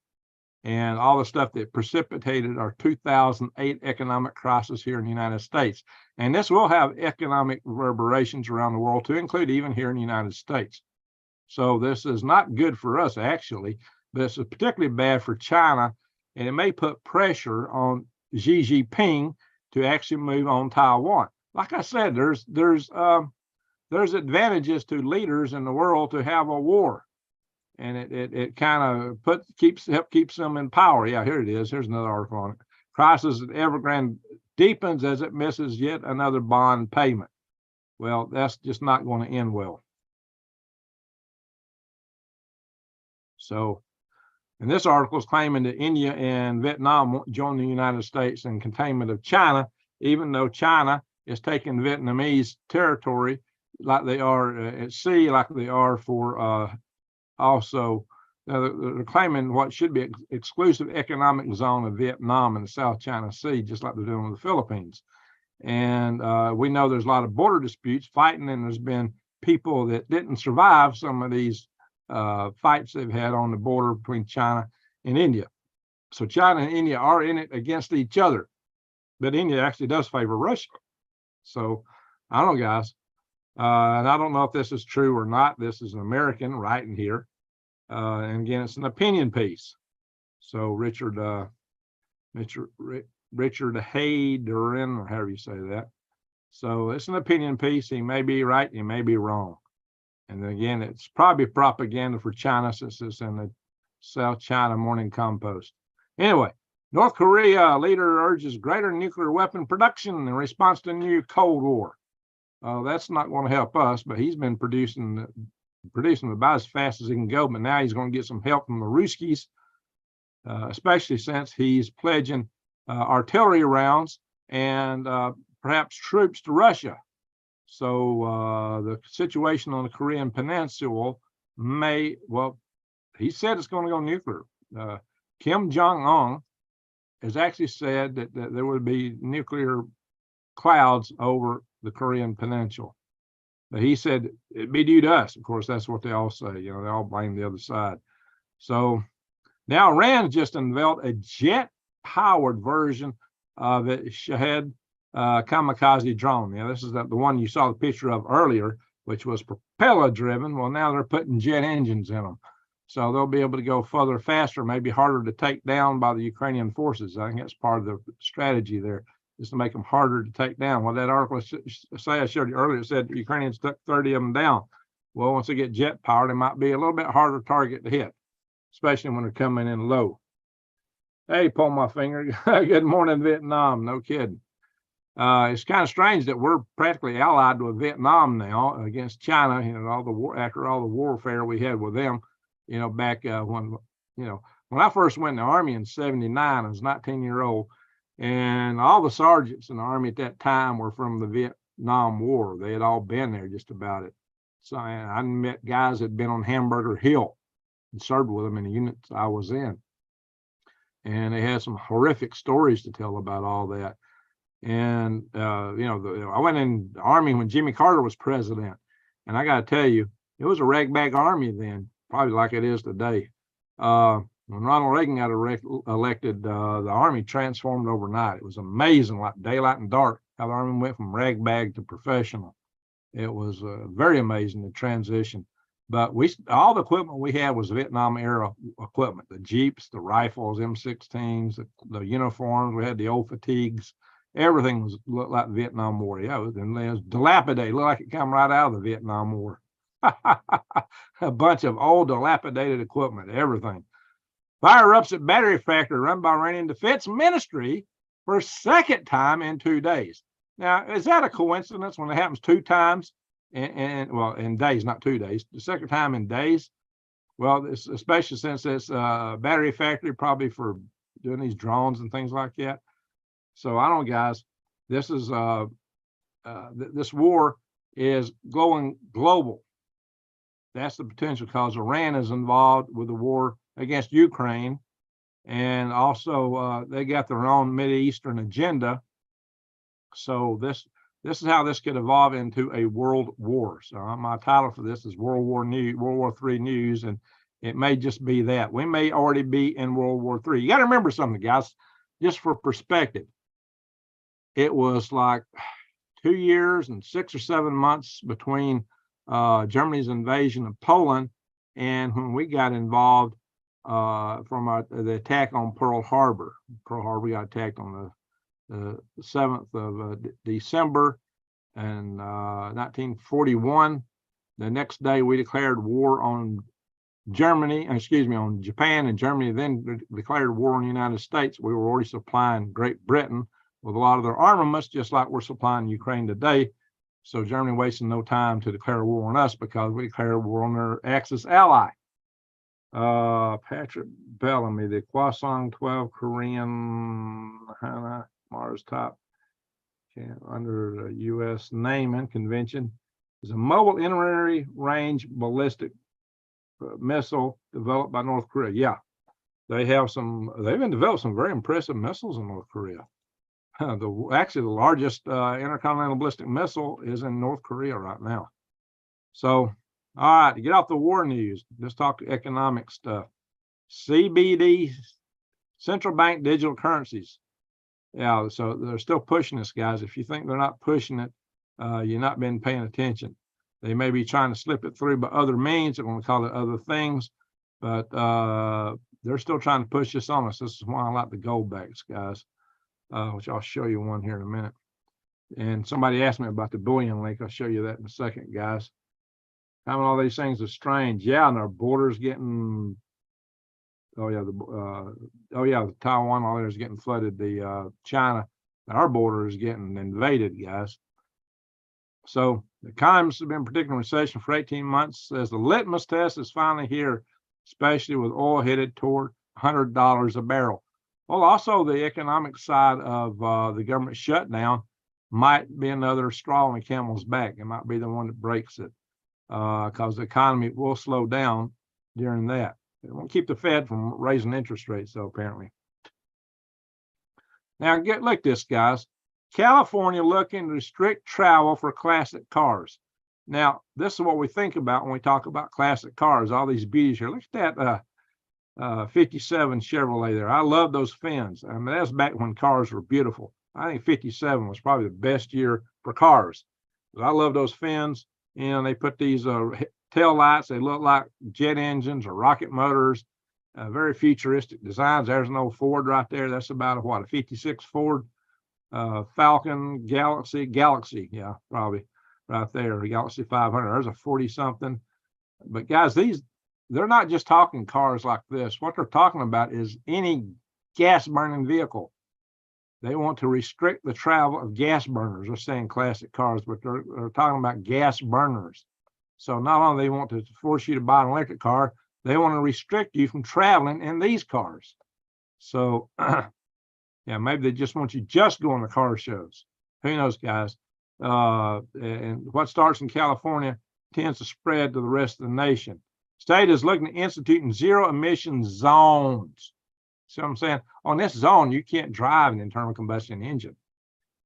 and all the stuff that precipitated our 2008 economic crisis here in the United States. And this will have economic reverberations around the world, to include even here in the United States. So this is not good for us, actually, but it's particularly bad for China, and it may put pressure on Xi Jinping to actually move on Taiwan. Like I said, there's advantages to leaders in the world to have a war, and it kind of keeps them in power. Yeah, here it is. Here's another article on it. Crisis at Evergrande deepens as it misses yet another bond payment. Well, that's just not going to end well. So And this article is claiming that India and Vietnam won't join the United States in containment of China, even though China is taking Vietnamese territory like they are at sea, like they are for also. They're claiming what should be exclusive economic zone of Vietnam and the South China Sea, just like they're doing with the Philippines. And we know there's a lot of border disputes, fighting, and there's been people that didn't survive some of these fights they've had on the border between China and India. So China and India are in it against each other, but India actually does favor Russia. So I don't know, guys. And I don't know if this is true or not. This is an American writing here. And again, it's an opinion piece. So Richard Hayden, or however you say that. So it's an opinion piece. He may be right, he may be wrong. And again, it's probably propaganda for China, since it's in the South China Morning Compost. Anyway, North Korea leader urges greater nuclear weapon production in response to new Cold War. That's not going to help us, but he's been producing about as fast as he can go. But now he's going to get some help from the Ruskies, especially since he's pledging artillery rounds and perhaps troops to Russia. So the situation on the Korean Peninsula he said it's going to go nuclear. Kim Jong-un has actually said that there would be nuclear clouds over the Korean Peninsula. But he said it'd be due to us. Of course, that's what they all say. You know, they all blame the other side. So now Iran just unveiled a jet-powered version of the Shahed kamikaze drone. Now, this is the one you saw the picture of earlier, which was propeller-driven. Well, now they're putting jet engines in them. So they'll be able to go further, faster, maybe harder to take down by the Ukrainian forces. I think that's part of the strategy there, is to make them harder to take down. Well, that article I showed you earlier, it said the Ukrainians took 30 of them down. Well, once they get jet powered, it might be a little bit harder target to hit, especially when they're coming in low. Hey, pull my finger. Good morning, Vietnam. No kidding. It's kind of strange that we're practically allied with Vietnam now against China. You know, after all the warfare we had with them. You know, back when I first went in the Army in '79, I was a 19-year-old, and all the sergeants in the Army at that time were from the Vietnam War. They had all been there just about it. So I met guys that had been on Hamburger Hill and served with them in the units I was in. And they had some horrific stories to tell about all that. And, I went in the Army when Jimmy Carter was president. And I got to tell you, it was a ragbag Army then, probably like it is today. When Ronald Reagan got elected, the Army transformed overnight. It was amazing, like daylight and dark, how the Army went from ragbag to professional. It was very amazing, the transition. But all the equipment we had was Vietnam era equipment: the Jeeps, the rifles, M16s, the uniforms. We had the old fatigues. Everything looked like Vietnam War. Yeah, it was dilapidated. It looked like it came right out of the Vietnam War. A bunch of old dilapidated equipment, everything. Fire erupts at battery factory run by Iranian Defense Ministry for a second time in 2 days. Now, is that a coincidence when it happens 2 times in days, not 2 days, the second time in days? Well, especially since it's a battery factory, probably for doing these drones and things like that. So I don't know, guys, this is this war is going global. That's the potential, because Iran is involved with the war against Ukraine, and also they got their own Mideastern agenda. So this is how this could evolve into a world war. So my title for this is World War III News, and it may just be that. We may already be in World War III. You got to remember something, guys, just for perspective. It was like 2 years and 6 or 7 months between Germany's invasion of Poland and when we got involved from the attack on Pearl Harbor. Pearl Harbor got attacked on the 7th of December in 1941. The next day we declared war on on Japan, and Germany then declared war on the United States. We were already supplying Great Britain with a lot of their armaments, just like we're supplying Ukraine today. So Germany wasted no time to declare war on us, because we declared war on their Axis ally. Patrick Bellamy, the Kwasong 12 Korean Hana Mars top under the U.S. Naming Convention is a mobile intermediary range ballistic missile developed by North Korea. Yeah, they've been developed some very impressive missiles in North Korea. Actually, the largest intercontinental ballistic missile is in North Korea right now. So, all right, to get off the war news, let's talk economic stuff. CBD, central bank digital currencies. Yeah, so they're still pushing this, guys. If you think they're not pushing it, you're not been paying attention. They may be trying to slip it through by other means. They're going to call it other things, but they're still trying to push this on us. This is why I like the gold backs, guys, which I'll show you one here in a minute. And somebody asked me about the bullion link. I'll show you that in a second, guys. Having all these things is strange. Yeah, and our borders getting, the Taiwan, all there is getting flooded. The China, our border is getting invaded, guys. So the economists have been predicting a recession for 18 months. Says the litmus test is finally here, especially with oil headed toward $100 a barrel. Well, also the economic side of the government shutdown might be another straw on the camel's back. It might be the one that breaks it, because the economy will slow down during that. It won't keep the Fed from raising interest rates, though, apparently. Now, look at this, guys. California looking to restrict travel for classic cars. Now, this is what we think about when we talk about classic cars, all these beauties here. Look at that 57 Chevrolet there. I love those fins. I mean, that's back when cars were beautiful. I think 57 was probably the best year for cars. But I love those fins. And they put these tail lights. They look like jet engines or rocket motors. Very futuristic designs. There's an old Ford right there. That's about a 56 Ford Falcon Galaxy, yeah, probably right there, the Galaxy 500. There's a 40-something. But guys, they're not just talking cars like this. What they're talking about is any gas-burning vehicle. They want to restrict the travel of gas burners. They're saying classic cars, but they're talking about gas burners. So not only they want to force you to buy an electric car, they want to restrict you from traveling in these cars. So, yeah, maybe they just want you just going to car shows. Who knows, guys? And what starts in California tends to spread to the rest of the nation. State is looking at instituting zero emission zones. See what I'm saying? On this zone, you can't drive an internal combustion engine.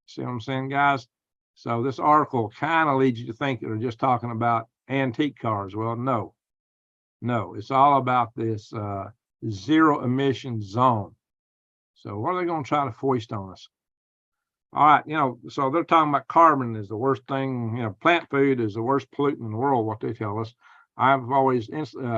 See what I'm saying, guys? So this article kind of leads you to think they're just talking about antique cars. Well, no, it's all about this zero emission zone. So what are they going to try to foist on us? All right, so they're talking about carbon is the worst thing. Plant food is the worst pollutant in the world, what they tell us. I've always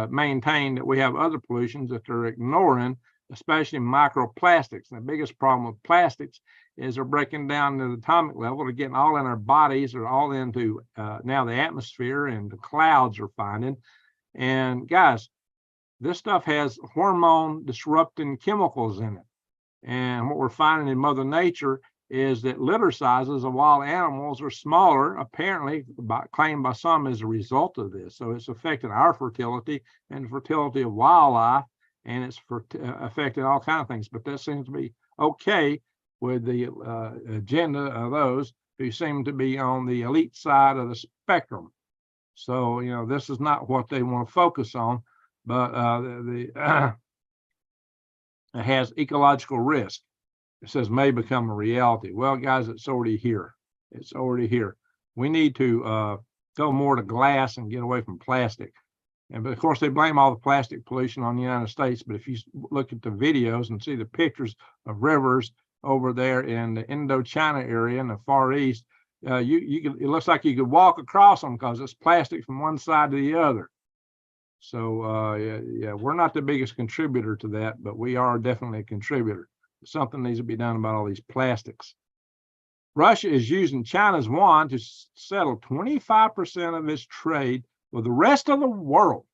maintained that we have other pollutions that they're ignoring, especially microplastics. And the biggest problem with plastics is they're breaking down to the atomic level. They're getting all in our bodies. They're all into now the atmosphere, and the clouds are finding. And guys, this stuff has hormone disrupting chemicals in it. And what we're finding in Mother Nature is that litter sizes of wild animals are smaller, apparently claimed by some as a result of this. So it's affecting our fertility and the fertility of wildlife, and it's affecting all kinds of things. But that seems to be okay with the agenda of those who seem to be on the elite side of the spectrum. So, this is not what they want to focus on, but it has ecological risk. It says may become a reality. Well, guys, it's already here. It's already here. We need to go more to glass and get away from plastic. But of course, they blame all the plastic pollution on the United States. But if you look at the videos and see the pictures of rivers over there in the Indochina area in the Far East, it looks like you could walk across them because it's plastic from one side to the other. So, yeah, we're not the biggest contributor to that, but we are definitely a contributor. Something needs to be done about all these plastics. Russia is using China's yuan to settle 25% of its trade with the rest of the world.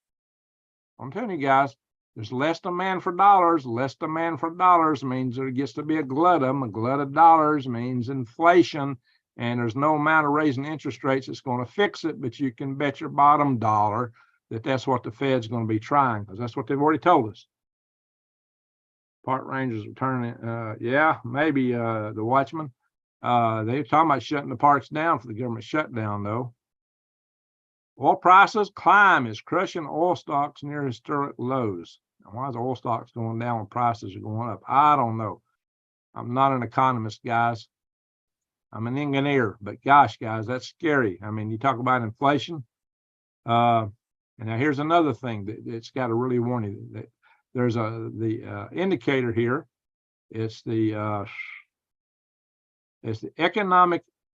I'm telling you guys, there's less demand for dollars. Less demand for dollars means there gets to be a glut of them. A glut of dollars means inflation, and there's no amount of raising interest rates that's going to fix it, but you can bet your bottom dollar that that's what the Fed's going to be trying, because that's what they've already told us. Park rangers are turning, yeah, maybe the watchman. They're talking about shutting the parks down for the government shutdown, though. Oil prices climb is crushing oil stocks near historic lows. Now, why is oil stocks going down when prices are going up? I don't know. I'm not an economist, guys. I'm an engineer, but gosh, guys, that's scary. I mean, you talk about inflation. And now here's another thing that's got to really warn you. That there's the indicator here. It's the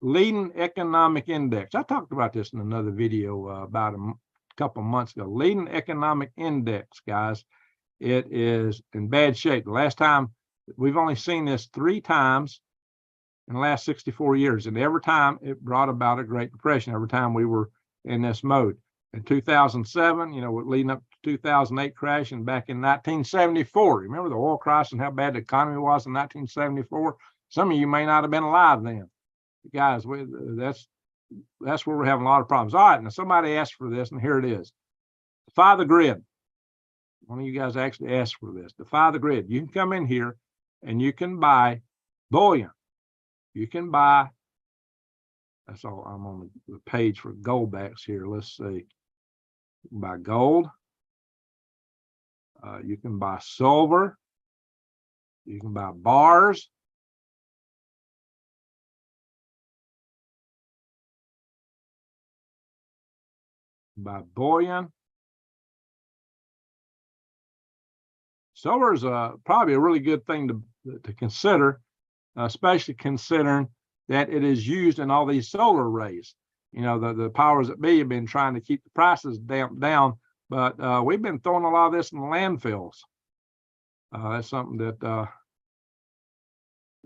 leading economic index. I talked about this in another video about a couple months ago. Leading economic index, guys. It is in bad shape. The last time, we've only seen this 3 times in the last 64 years, and every time it brought about a Great Depression. Every time we were in this mode. In 2007, you know, leading up to 2008 crash, and back in 1974. Remember the oil crisis and how bad the economy was in 1974? Some of you may not have been alive then. Guys, that's where we're having a lot of problems. All right, now somebody asked for this, and here it is. Defy the grid. One of you guys actually asked for this. Defy the grid. You can come in here and you can buy bullion. You can buy, that's all. I'm on the page for gold backs here. Let's see. You can buy gold. You can buy silver. You can buy bars. Buy bullion. Silver is probably a really good thing to consider, especially considering that it is used in all these solar arrays. You know, the powers that be have been trying to keep the prices down, but we've been throwing a lot of this in the landfills. That's something that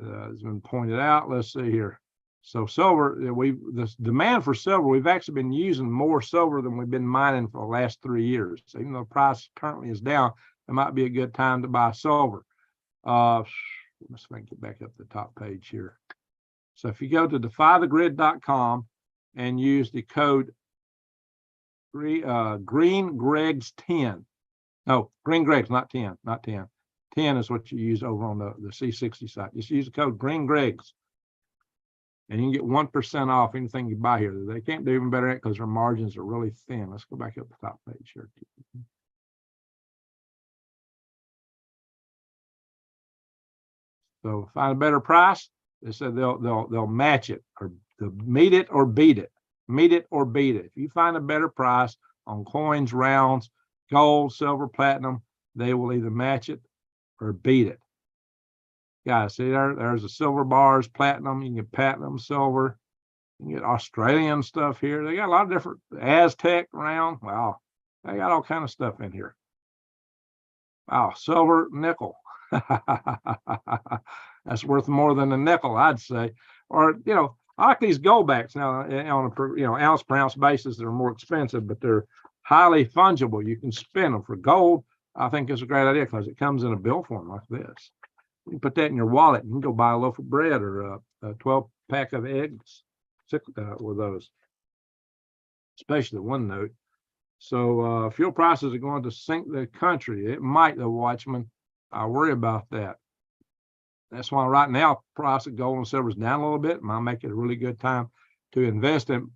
has been pointed out. Let's see here. So silver, the demand for silver, we've actually been using more silver than we've been mining for the last 3 years. So even though the price currently is down, it might be a good time to buy silver. Let's see if I can get back up the top page here. So if you go to defythegrid.com and use the code GreenGregs10. No, GreenGregs, not 10, not 10. 10 is what you use over on the C60 site. Just use the code GreenGregs. And you can get 1% off anything you buy here. They can't do even better because their margins are really thin. Let's go back up the top page here. So find a better price. They said they'll match it, or they'll meet it or beat it. Meet it or beat it. If you find a better price on coins, rounds, gold, silver, platinum, they will either match it or beat it. Guys, see there's the silver bars, platinum. You can get platinum, silver. You can get Australian stuff here. They got a lot of different Aztec round. Wow, they got all kind of stuff in here. Wow, silver, nickel. That's worth more than a nickel, I'd say. Or, you know, I like these gold backs now on a ounce per ounce basis. They're more expensive, but they're highly fungible. You can spin them for gold. I think it's a great idea because it comes in a bill form like this. You can put that in your wallet. You can go buy a loaf of bread or a 12-pack of eggs with those, especially one note. So fuel prices are going to sink the country. It might, though, Watchman. I worry about that. That's why right now, price of gold and silver is down a little bit. It might make it a really good time to invest in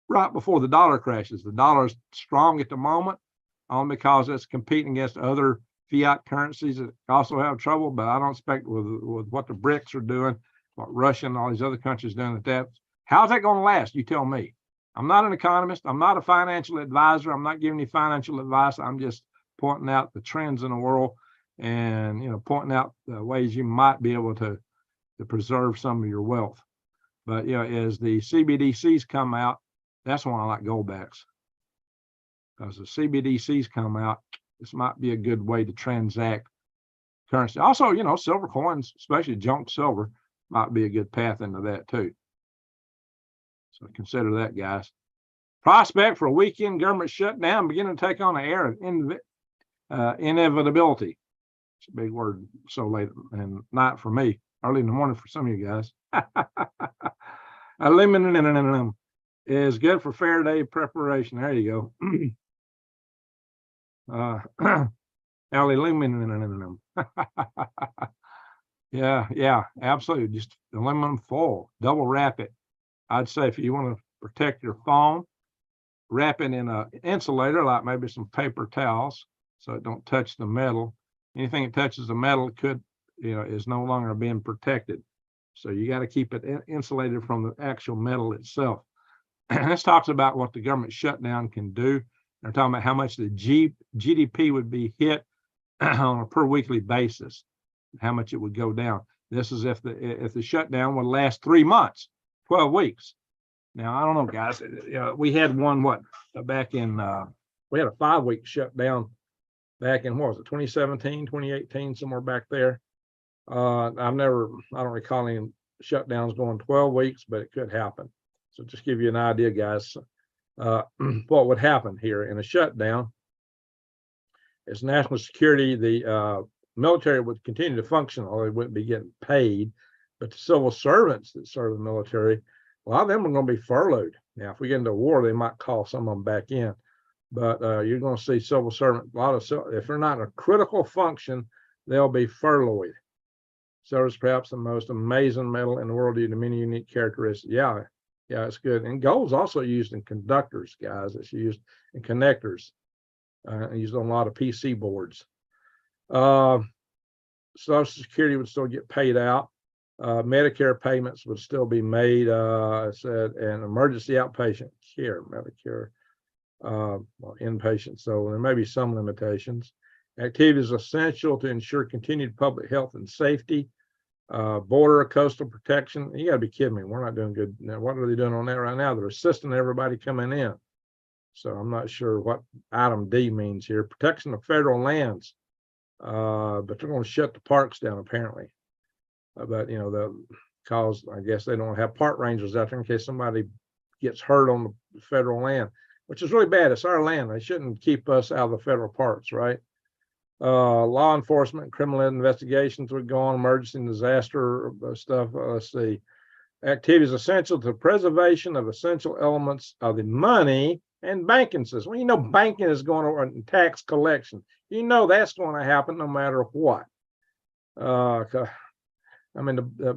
right before the dollar crashes. The dollar is strong at the moment, only because it's competing against other fiat currencies that also have trouble. But I don't expect with what the BRICS are doing, what Russia and all these other countries doing, how's that going to last? You tell me. I'm not an economist. I'm not a financial advisor. I'm not giving you financial advice. I'm just pointing out the trends in the world and, you know, pointing out the ways you might be able to preserve some of your wealth. But, you know, as the CBDCs come out, that's when I like gold backs. Because the CBDCs come out, this might be a good way to transact currency. Also, you know, silver coins, especially junk silver, might be a good path into that too. So consider that, guys. Prospect for a weekend government shutdown beginning to take on an air of inevitability. It's a big word so late and night for me, early in the morning for some of you guys. Aluminum is good for Faraday preparation. There you go. aluminum. Yeah, absolutely. Just aluminum foil, double wrap it. I'd say if you want to protect your phone, wrap it in an insulator, like maybe some paper towels, so it don't touch the metal. Anything that touches the metal could, is no longer being protected. So you got to keep it insulated from the actual metal itself. This talks about what the government shutdown can do. They're talking about how much the GDP would be hit on a per weekly basis, how much it would go down. This is if the shutdown would last 3 months, 12 weeks. Now, I don't know, guys. We had one, back in, we had a 5-week shutdown back in, what was it, 2017, 2018, somewhere back there. I don't recall any shutdowns going 12 weeks, but it could happen. So just give you an idea, guys, what would happen here in a shutdown. As national security, the military would continue to function, although they wouldn't be getting paid. But the civil servants that serve the military, a lot of them are going to be furloughed. Now, if we get into war, they might call some of them back in. But you're going to see civil servants, if they're not in a critical function, they'll be furloughed. Silver is perhaps the most amazing metal in the world due to many unique characteristics. Yeah, it's good. And gold's also used in conductors, guys. It's used in connectors. Used on a lot of PC boards. Social Security would still get paid out. Medicare payments would still be made. I said, and emergency outpatient care, Medicare, inpatient. So there may be some limitations. Activity is essential to ensure continued public health and safety. Border coastal protection. You got to be kidding me. We're not doing good. Now, what are they doing on that right now? They're assisting everybody coming in. So I'm not sure what item D means here. Protection of federal lands. But they're going to shut the parks down apparently. But cause I guess they don't have park rangers out there in case somebody gets hurt on the federal land, which is really bad. It's our land. They shouldn't keep us out of the federal parks, right? Law enforcement, criminal investigations would go on, emergency and disaster stuff. Let's see. Activities essential to preservation of essential elements of the money and banking system. Well, banking is going on, tax collection. That's going to happen no matter what. The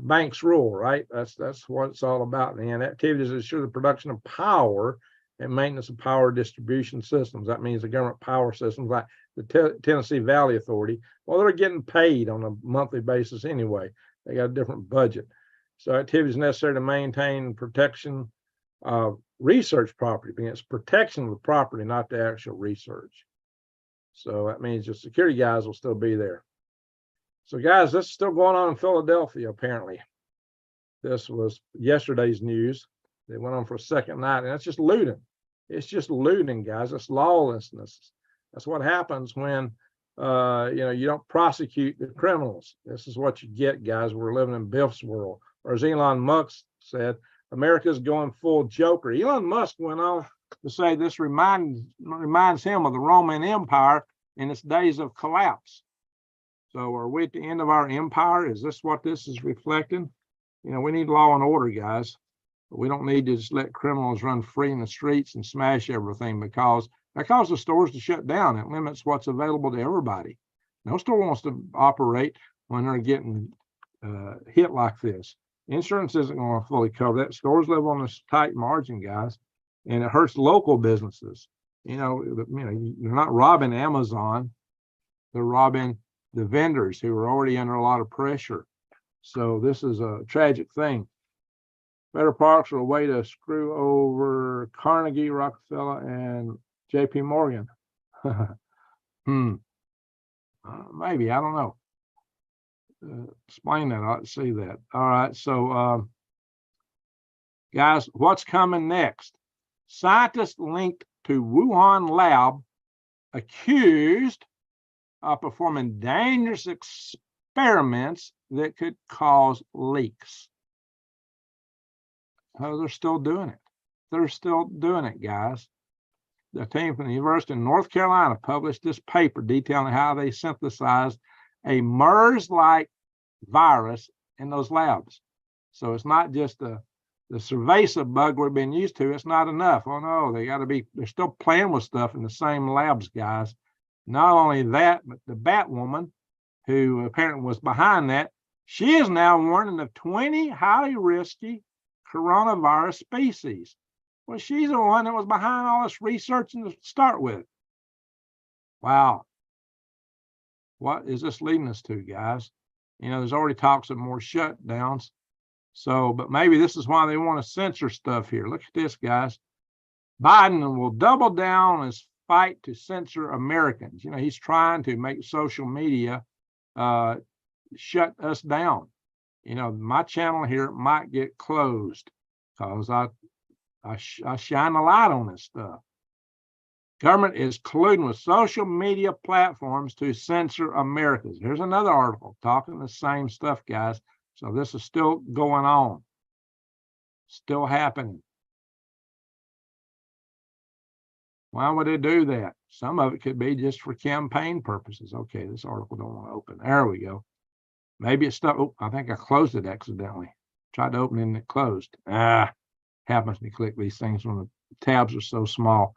banks rule, right? That's what it's all about. And activities ensure the production of power and maintenance of power distribution systems. That means the government power systems like the Tennessee Valley Authority. Well, they're getting paid on a monthly basis anyway. They got a different budget. So activities necessary to maintain protection of research property. It's protection of the property, not the actual research. So that means the security guys will still be there. So guys, this is still going on in Philadelphia, apparently. This was yesterday's news. They went on for a second night, and that's just looting. It's just looting, guys. It's lawlessness. That's what happens when you don't prosecute the criminals. This is what you get, guys. We're living in Biff's world. Or as Elon Musk said, America's going full Joker. Elon Musk went on to say this reminds him of the Roman Empire in its days of collapse. So are we at the end of our empire? Is this what this is reflecting? We need law and order, guys. We don't need to just let criminals run free in the streets and smash everything because that causes stores to shut down. It limits what's available to everybody. No store wants to operate when they're getting hit like this. Insurance isn't going to fully cover that. Stores live on this tight margin, guys, and it hurts local businesses. They're not robbing Amazon. They're robbing the vendors who are already under a lot of pressure. So this is a tragic thing. Better parks are a way to screw over Carnegie, Rockefeller, and J.P. Morgan. Maybe, I don't know. Explain that. I'd see that. All right. So, guys, what's coming next? Scientists linked to Wuhan lab accused of performing dangerous experiments that could cause leaks. Oh, they're still doing it. They're still doing it, guys. The team from the University of North Carolina published this paper detailing how they synthesized a MERS-like virus in those labs. So it's not just the cerveza bug we've been used to. It's not enough. Oh no, they're still playing with stuff in the same labs, guys. Not only that, but the Batwoman, who apparently was behind that, she is now warning of 20 highly risky coronavirus species. Well, she's the one that was behind all this research to start with. Wow. What is this leading us to, guys? You know, there's already talks of more shutdowns. So, but maybe this is why they want to censor stuff here. Look at this, guys. Biden will double down on his fight to censor Americans. You know, he's trying to make social media shut us down. You know, my channel here might get closed because I shine a light on this stuff. Government is colluding with social media platforms to censor Americans. Here's another article talking the same stuff, guys. So this is still going on, still happening. Why would they do that? Some of it could be just for campaign purposes. Okay, this article don't want to open. There we go. Maybe it's stuck. Oh, I think I closed it accidentally. Tried to open it and it closed. Happens to click these things when the tabs are so small.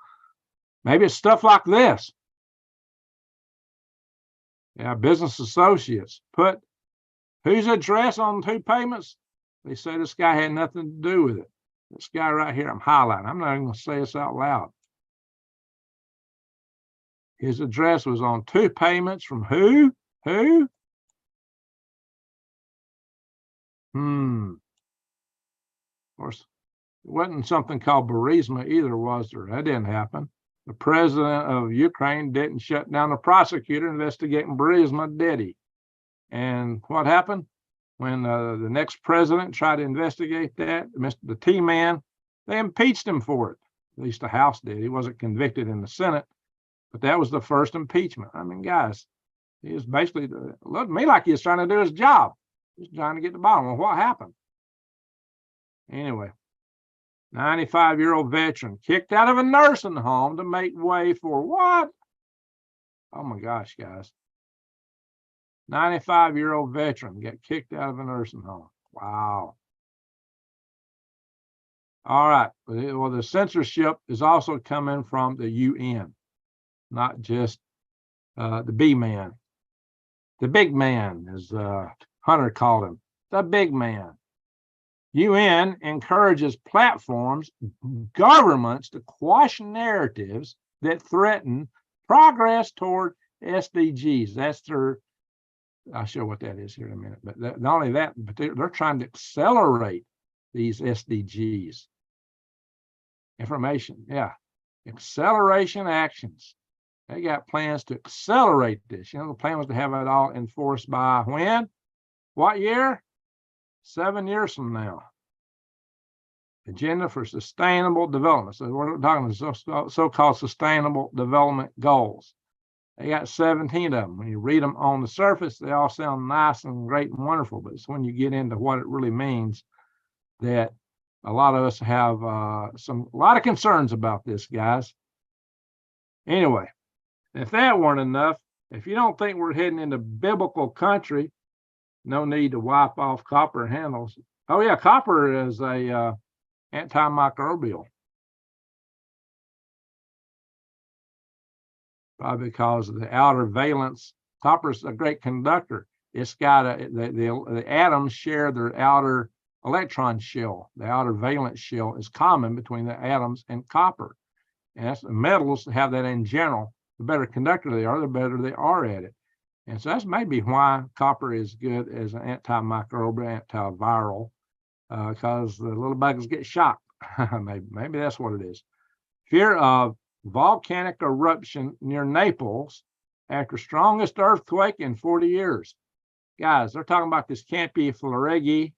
Maybe it's stuff like this. Yeah, business associates put whose address on 2 payments? They say this guy had nothing to do with it. This guy right here, I'm highlighting. I'm not even going to say this out loud. His address was on 2 payments from who? Who? Of course, it wasn't something called Burisma either, was there? That didn't happen. The president of Ukraine didn't shut down the prosecutor investigating Burisma, did he? And what happened? When the next president tried to investigate that, the T-Man, they impeached him for it. At least the House did. He wasn't convicted in the Senate, but that was the first impeachment. I mean, guys, he was basically, looked to me like he was trying to do his job. He was trying to get to the bottom of what happened. Anyway, 95-year-old veteran kicked out of a nursing home to make way for what? Oh my gosh, guys. 95-year-old veteran got kicked out of a nursing home. Wow. All right. Well, the censorship is also coming from the UN, not just the B-man. The big man, as Hunter called him, the big man. UN encourages platforms, governments to quash narratives that threaten progress toward SDGs. That's their, I'll show what that is here in a minute. But not only that, but they're trying to accelerate these SDGs. Information, yeah. Acceleration actions. They got plans to accelerate this. You know, the plan was to have it all enforced by when? What year? 7 years from now. Agenda for Sustainable Development. So we're talking so-called Sustainable Development Goals. They got 17 of them. When you read them on the surface, they all sound nice and great and wonderful, but it's when you get into what it really means that a lot of us have a lot of concerns about this, guys. Anyway, if that weren't enough, if you don't think we're heading into biblical country, no need to wipe off copper handles. Oh yeah, copper is a antimicrobial. Probably because of the outer valence. Copper is a great conductor. It's got the atoms share their outer electron shell. The outer valence shell is common between the atoms and copper. And that's, metals have that in general. The better conductor they are, the better they are at it. And so that's maybe why copper is good as an antimicrobial, antiviral, because the little bugs get shocked. maybe that's what it is. Fear of volcanic eruption near Naples after strongest earthquake in 40 years. Guys, they're talking about this Campi Flegrei,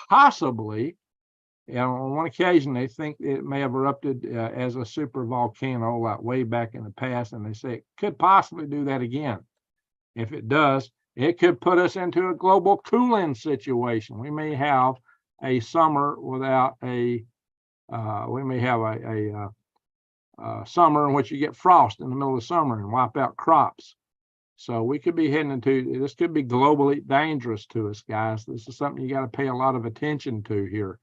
possibly. You know, on one occasion, they think it may have erupted as a super volcano, like way back in the past, and they say it could possibly do that again. If it does, it could put us into a global cooling situation. We may have a summer without a, we may have a summer in which you get frost in the middle of the summer and wipe out crops. So we could be heading into, this could be globally dangerous to us, guys. This is something you got to pay a lot of attention to here.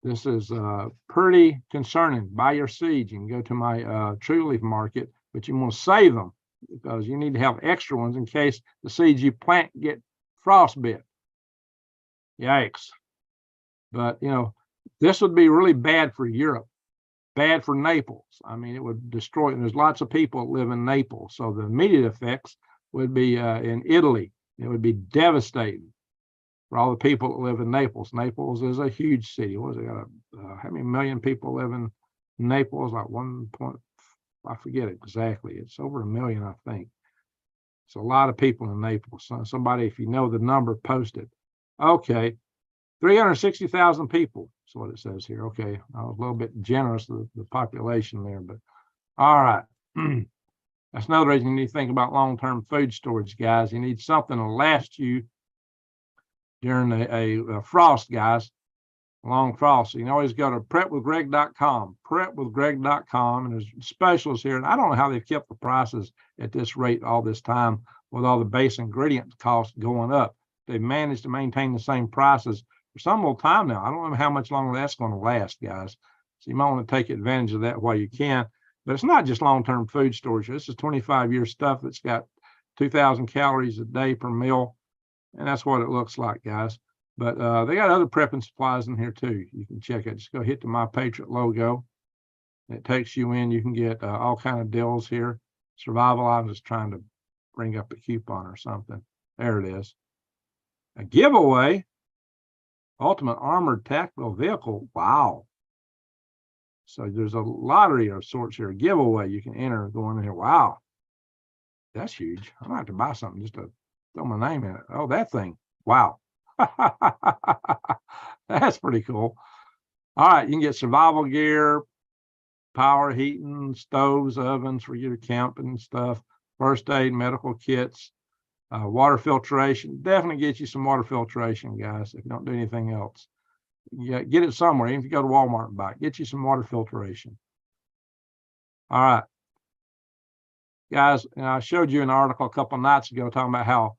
This is pretty concerning. Buy your seeds. You can go to my true leaf market, but you want to save them because you need to have extra ones in case the seeds you plant get frostbit. Yikes. But, you know, this would be really bad for Europe, bad for Naples. I mean, it would destroy, and there's lots of people that live in Naples. So the immediate effects would be in Italy. It would be devastating for all the people that live in Naples. Naples is a huge city. What is it? How many million people live in Naples? Like 1 point, I forget exactly. It's over 1 million, I think. It's a lot of people in Naples. So somebody, if you know the number, post it. Okay, 360,000 people. That's what it says here. Okay, I was a little bit generous of the population there, but all right. That's another reason you need to think about long-term food storage, guys. You need something to last you during a frost, guys, long frost. So you can always go to prepwithgreg.com, prepwithgreg.com, and there's specials here. And I don't know how they've kept the prices at this rate all this time with all the base ingredient costs going up. They've managed to maintain the same prices for some little time now. I don't know how much longer that's going to last, guys. So you might want to take advantage of that while you can. But it's not just long-term food storage. This is 25-year stuff that's got 2,000 calories a day per meal. And that's what it looks like, guys. But they got other prepping supplies in here too. You can check it. Just go hit the My Patriot logo. It takes you in. You can get all kind of deals here. Survival. I was just trying to bring up a coupon or something. There it is. A giveaway. Ultimate Armored Tactical Vehicle. Wow. So there's a lottery of sorts here. A giveaway you can enter going in here. Wow. That's huge. I might have to buy something just to throw my name in it. Oh, that thing. Wow. That's pretty cool. All right, you can get survival gear, power heating, stoves, ovens for your camping stuff, first aid, medical kits, water filtration. Definitely get you some water filtration, guys, if you don't do anything else. Yeah, get it somewhere. Even if you go to Walmart and buy it, get you some water filtration. All right. Guys, I showed you an article a couple of nights ago talking about how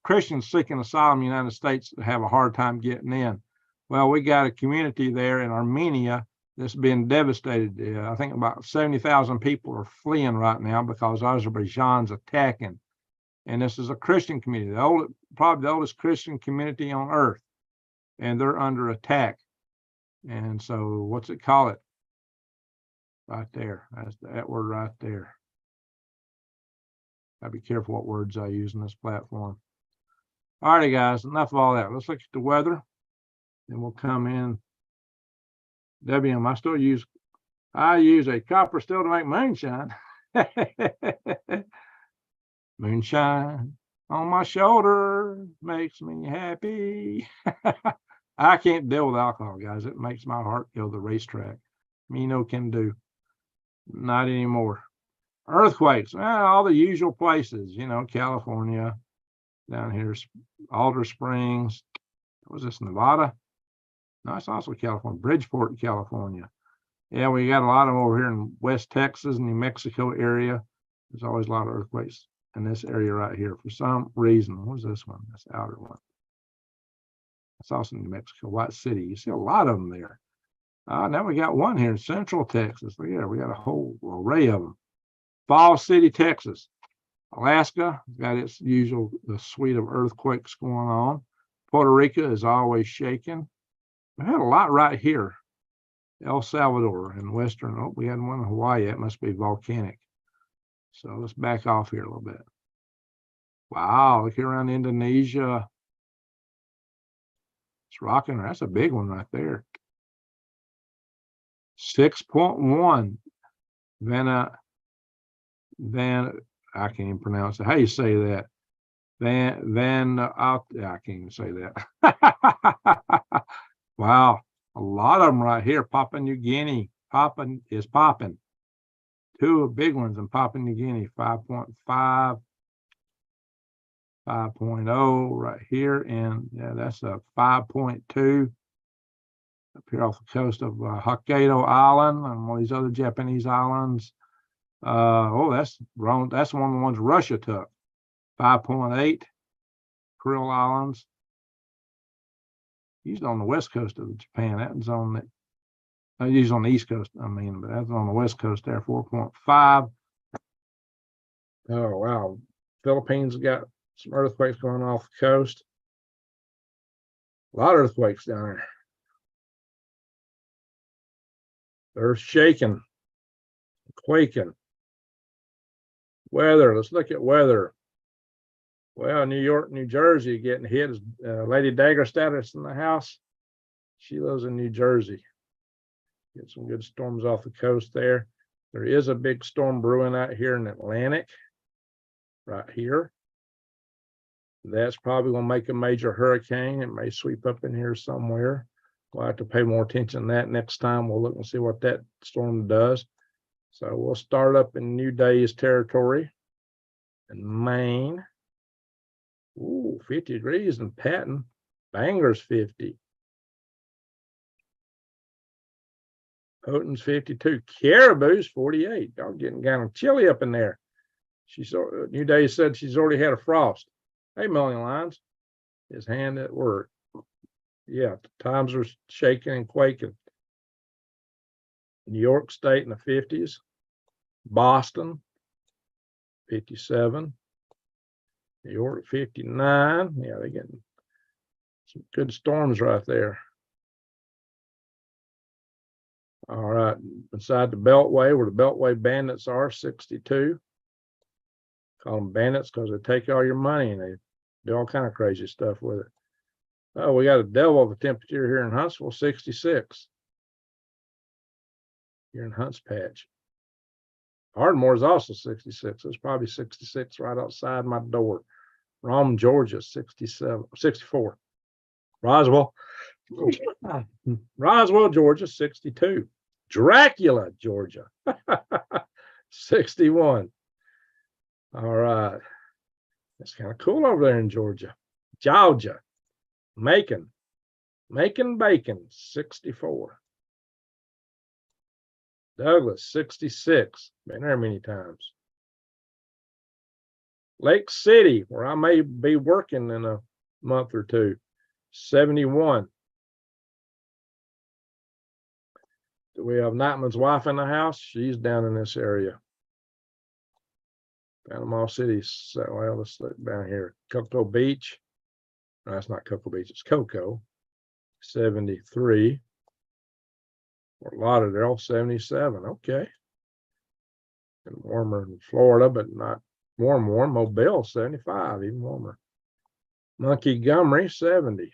Christians seeking asylum in the United States have a hard time getting in. Well, we got a community there in Armenia that's been devastated. I think about 70,000 people are fleeing right now because Azerbaijan's attacking. And this is a Christian community, probably the oldest Christian community on earth. And they're under attack. And so what's it call it? Right there. That's that word right there. Gotta be careful what words I use in this platform. All righty, guys, enough of all that. Let's look at the weather. Then we'll come in. WM, I use a copper still to make moonshine. Moonshine on my shoulder makes me happy. I can't deal with alcohol, guys. It makes my heart go to the racetrack. Me no can do. Not anymore. Earthquakes, all the usual places, you know, California, down here, Alder Springs. Was this Nevada? No, it's also California, Bridgeport, California. Yeah, we got a lot of them over here in West Texas, New Mexico area. There's always a lot of earthquakes in this area right here for some reason. What's this one? That's the outer one. That's also New Mexico, White City. You see a lot of them there. Now we got one here in Central Texas. Look here, we got a whole array of them. Falls City, Texas. Alaska got its usual suite of earthquakes going on. Puerto Rico is always shaking. We had a lot right here. El Salvador and Western. Oh, we had one in Hawaii. That must be volcanic. So let's back off here a little bit. Wow, look here around Indonesia. It's rocking. That's a big one right there. 6.1. I can't even pronounce it. How you say that? I can't even say that. Wow, a lot of them right here. Papua New Guinea. Popping. 2 big ones in Papua New Guinea. 5.5, 5.0 right here, and yeah, that's a 5.2 up here off the coast of Hokkaido Island and one of these other Japanese islands. That's wrong. That's one of the ones Russia took. 5.8, Kuril Islands. Usually on the west coast of Japan. That was on the, usually on the east coast, I mean, but that's on the west coast there, 4.5. Oh, wow. Philippines got some earthquakes going off the coast. A lot of earthquakes down there. Earth shaking, quaking. Weather, let's look at weather. Well, New York, New Jersey getting hit. Is Lady Dagger status in the house? She lives in New Jersey. Get some good storms off the coast there. There is a big storm brewing out here in the Atlantic, right here. That's probably going to make a major hurricane. It may sweep up in here somewhere. We'll have to pay more attention to that next time. We'll look and see what that storm does. So we'll start up in New Day's territory in Maine. Ooh, 50 degrees in Patton. Bangor's 50. Houghton's 52. Caribou's 48. Y'all getting kind of chilly up in there. New Day said she's already had a frost. Hey, Million Lines. His hand at work. Yeah, times are shaking and quaking. New York State in the 50s. Boston, 57. New York, 59. Yeah, they're getting some good storms right there. All right, inside the Beltway, where the Beltway bandits are, 62. Call them bandits because they take all your money and they do all kind of crazy stuff with it. Oh, we got a devil of a temperature here in Huntsville, 66. Here in Hunts Patch. Ardmore is also 66. It's probably 66 right outside my door. Rome, Georgia, 64. Roswell, Georgia, 62. Dracula, Georgia, 61. All right. It's kind of cool over there in Georgia. Georgia, Macon, Bacon, 64. Douglas, 66. Been there many times. Lake City, where I may be working in a month or two, 71. Do we have Nightman's wife in the house? She's down in this area. Panama City, well, let's look down here. Cocoa Beach. No, that's not Cocoa Beach, it's Cocoa, 73. Fort Lauderdale, 77. Okay. And warmer in Florida, but not warm. Mobile, 75, even warmer. Montgomery, 70.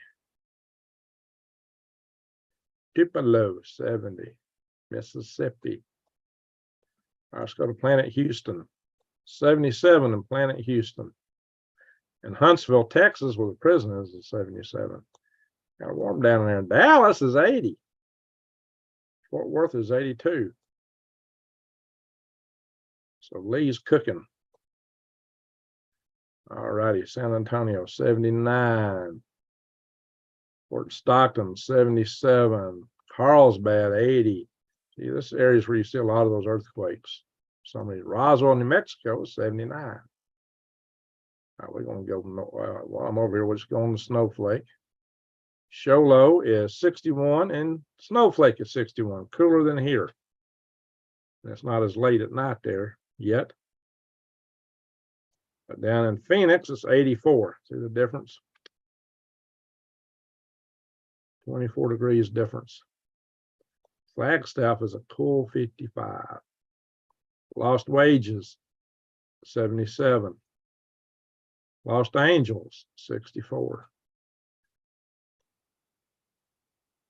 Tupelo, 70. Mississippi. All right, let's go to Planet Houston. 77 in Planet Houston. And Huntsville, Texas, where the prison is 77. Kind of warm down there. Dallas is 80. Fort Worth is 82. So Lee's cooking. All righty, San Antonio, 79. Fort Stockton, 77. Carlsbad, 80. See, this area is where you see a lot of those earthquakes. Roswell, New Mexico, 79. All right, we're going to go, while I'm over here, we're just going to Snowflake. Show low is 61 and Snowflake is 61, cooler than here. It's not as late at night there yet. But down in Phoenix, it's 84. See the difference? 24 degrees difference. Flagstaff is a cool 55. Lost Wages, 77. Lost Angels, 64.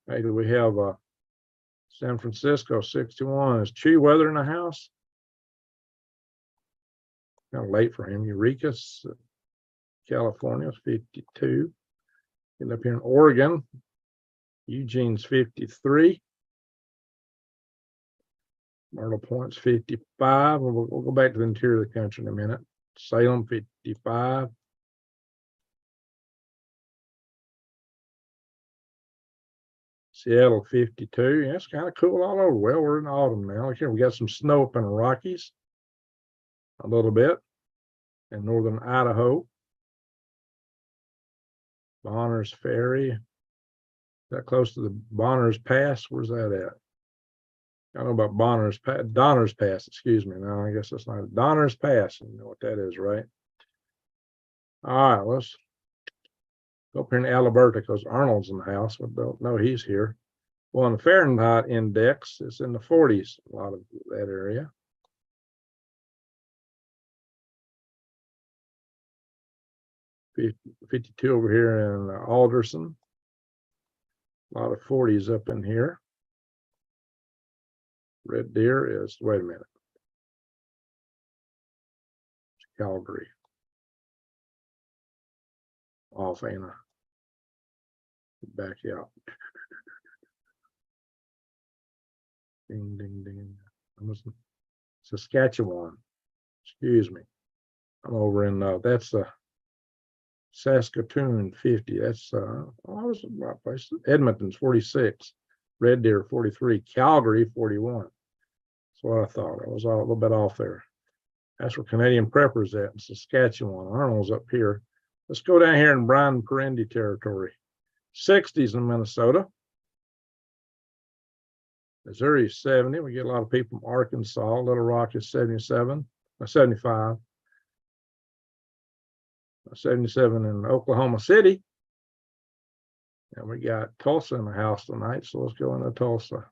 Hey, do we have San Francisco, 61. Is Chew Weather in the house? Kind of late for him. Eureka, California, 52. Getting up here in Oregon, Eugene's 53. Myrtle Point's 55. We'll go back to the interior of the country in a minute. Salem, 55. Seattle, 52. Yeah, it's kind of cool all over. Well, we're in autumn now. Look here, we got some snow up in the Rockies. A little bit. In northern Idaho. Bonner's Ferry. that close to the Bonner's Pass? Where's that at? I don't know about Donner's Pass, excuse me. No, I guess that's not Donner's Pass. You know what that is, right? All right, let's go up here in Alberta because Arnold's in the house. We don't know he's here. Well, on the Fahrenheit index, it's in the 40s, a lot of that area. Fifty 52 over here in Alderson. A lot of 40s up in here. Red Deer is, wait a minute. Calgary. Off Anna. Back out. Ding, ding, ding. Saskatchewan. Excuse me. I'm over in, that's Saskatoon 50. That's, I was in the right place. Edmonton's 46. Red Deer 43. Calgary 41. That's what I thought. I was a little bit off there. That's where Canadian Prepper's at in Saskatchewan. Arnold's up here. Let's go down here in Brian Perendi territory. 60s in Minnesota. Missouri is 70. We get a lot of people from Arkansas. Little Rock is 77, 75. 77 in Oklahoma City. And we got Tulsa in the house tonight. So let's go into Tulsa.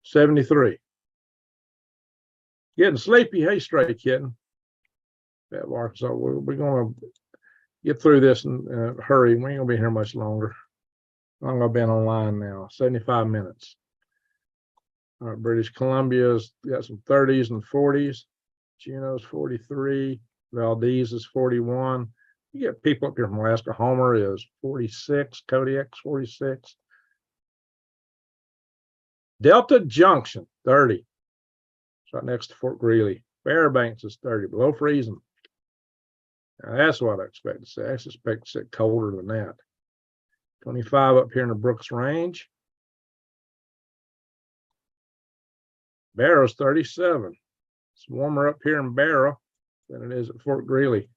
73. Getting sleepy. Hey, stray kitten. That Arkansas. We're going to get through this in a hurry. We ain't going to be here much longer. I'm going to be online now. 75 minutes. All right, British Columbia's got some 30s and 40s. Juneau's 43. Valdez is 41. You get people up here from Alaska. Homer is 46. Kodiak's 46. Delta Junction, 30. It's right next to Fort Greely. Fairbanks is 30, below freezing. Now, that's what I expect to say. I expect to say colder than that. 25 up here in the Brooks Range. Barrow's 37. It's warmer up here in Barrow than it is at Fort Greely.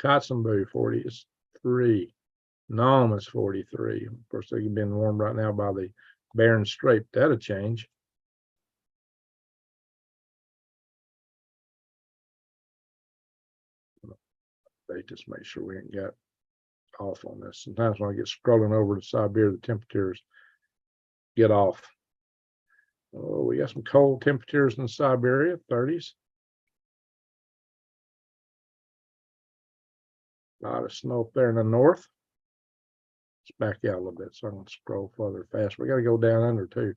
Kotzebue 43. Nome is 43. Of course, they've been warmed right now by the Barren Strait. That'll change. They just make sure we ain't got off on this. Sometimes when I get scrolling over to Siberia, the temperatures get off. Oh, we got some cold temperatures in Siberia, 30s. A lot of snow up there in the north. Let's back out a little bit so I can scroll further fast. We got to go down under too.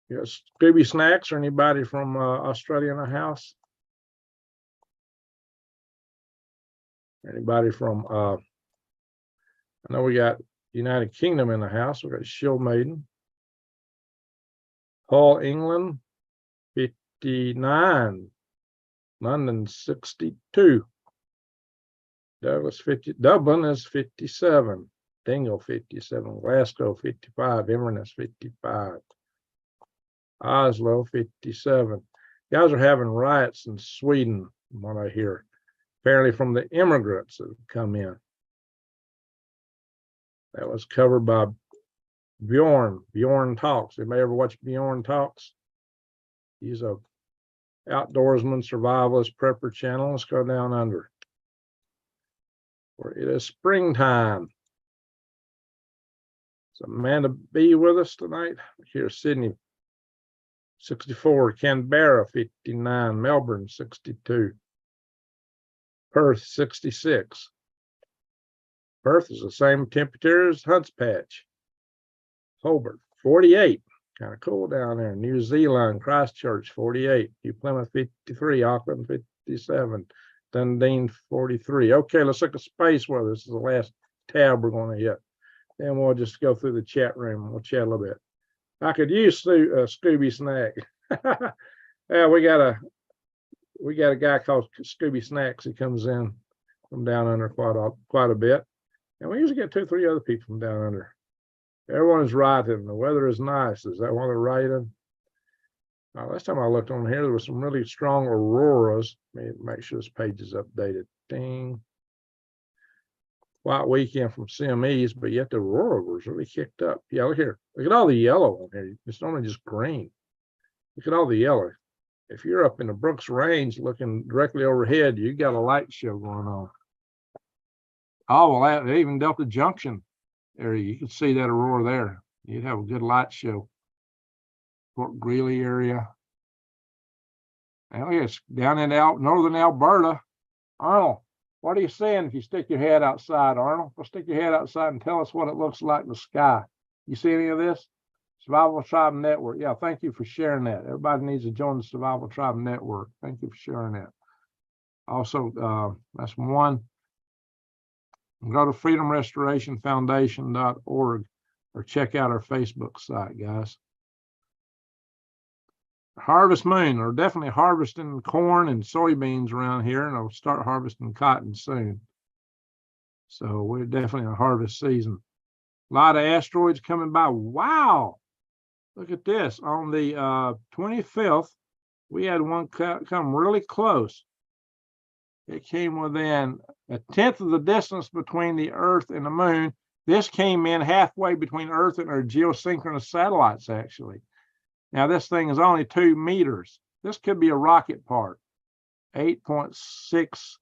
You got Scooby Snacks or anybody from Australia in the house? Anybody from, I know we got United Kingdom in the house. We got Shield Maiden. Hull, England, 59. London, 62. Douglas 50. Dublin is 57. Dingle 57. Glasgow 55. Inverness 55. Oslo 57. Guys are having riots in Sweden, from what I hear. Apparently from the immigrants that have come in. That was covered by Bjorn. Bjorn Talks. Anybody ever watch Bjorn Talks? He's a outdoorsman, survivalist, prepper channel. Let's go down under. Where it is springtime. Is Amanda B with us tonight? Here's Sydney, 64. Canberra, 59. Melbourne, 62. Perth, 66. Perth is the same temperature as Hunts Patch. Hobart, 48. Kind of cool down there. New Zealand, Christchurch, 48. New Plymouth, 53. Auckland, 57. Dundee, 43. Okay, let's look at space weather. This is the last tab we're going to hit. Then we'll just go through the chat room. We'll chat a little bit. I could use Scooby Snack. Yeah, we got a guy called Scooby Snacks. He comes in from down under quite a bit. And we usually get 2 or 3 other people from down under. Everyone's writing. The weather is nice. Is that what they're writing? Last time I looked on here, there was some really strong auroras. Let me make sure this page is updated. Ding. quiet weekend from CMEs, but yet the aurora was really kicked up. Yeah, look here. Look at all the yellow on here. It's normally just green. Look at all the yellow. If you're up in the Brooks Range looking directly overhead, you got a light show going on. Oh, well, even Delta Junction area, you can see that aurora there. You'd have a good light show. Fort Greely area. And it's down in northern Alberta. Arnold, what are you saying if you stick your head outside, Arnold? Well, stick your head outside and tell us what it looks like in the sky. You see any of this? Survival Tribe Network. Yeah, thank you for sharing that. Everybody needs to join the Survival Tribe Network. Thank you for sharing that. Also, that's one. Go to freedomrestorationfoundation.org or check out our Facebook site, guys. Harvest Moon, are definitely harvesting corn and soybeans around here, and I'll start harvesting cotton soon. So we're definitely in a harvest season. A lot of asteroids coming by. Wow. Look at this. On the 25th, we had one come really close. It came within 1/10 of the distance between the Earth and the Moon. This came in halfway between Earth and our geosynchronous satellites, actually. Now, this thing is only 2 meters. This could be a rocket part, 8.6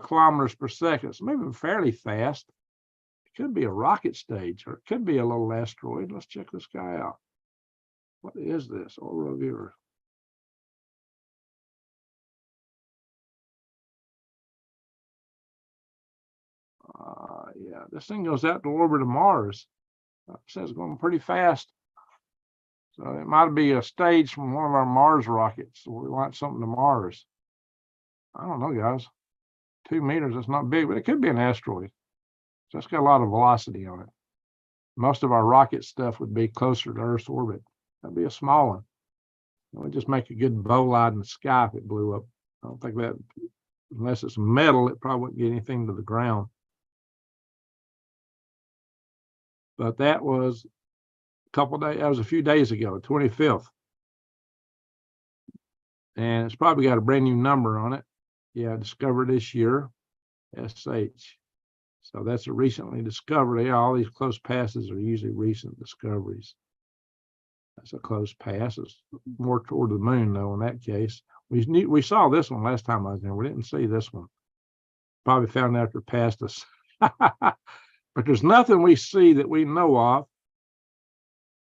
kilometers per second. It's moving fairly fast. It could be a rocket stage, or it could be a little asteroid. Let's check this guy out. What is this? Aurora viewer. Yeah, this thing goes out to orbit of Mars. It says it's going pretty fast. So it might be a stage from one of our Mars rockets. So we launch something to Mars. I don't know, guys. 2 meters, that's not big, but it could be an asteroid. So it's got a lot of velocity on it. Most of our rocket stuff would be closer to Earth's orbit. That'd be a small one. It would just make a good bow light in the sky if it blew up. I don't think that, unless it's metal, it probably wouldn't get anything to the ground. But that was that was a few days ago, 25th. And it's probably got a brand new number on it. Yeah, discovered this year, SH. So that's a recently discovered. Yeah, all these close passes are usually recent discoveries. That's a close pass. It's more toward the moon, though, in that case. We saw this one last time I was there. We didn't see this one. Probably found out after it passed us. But there's nothing we see that we know of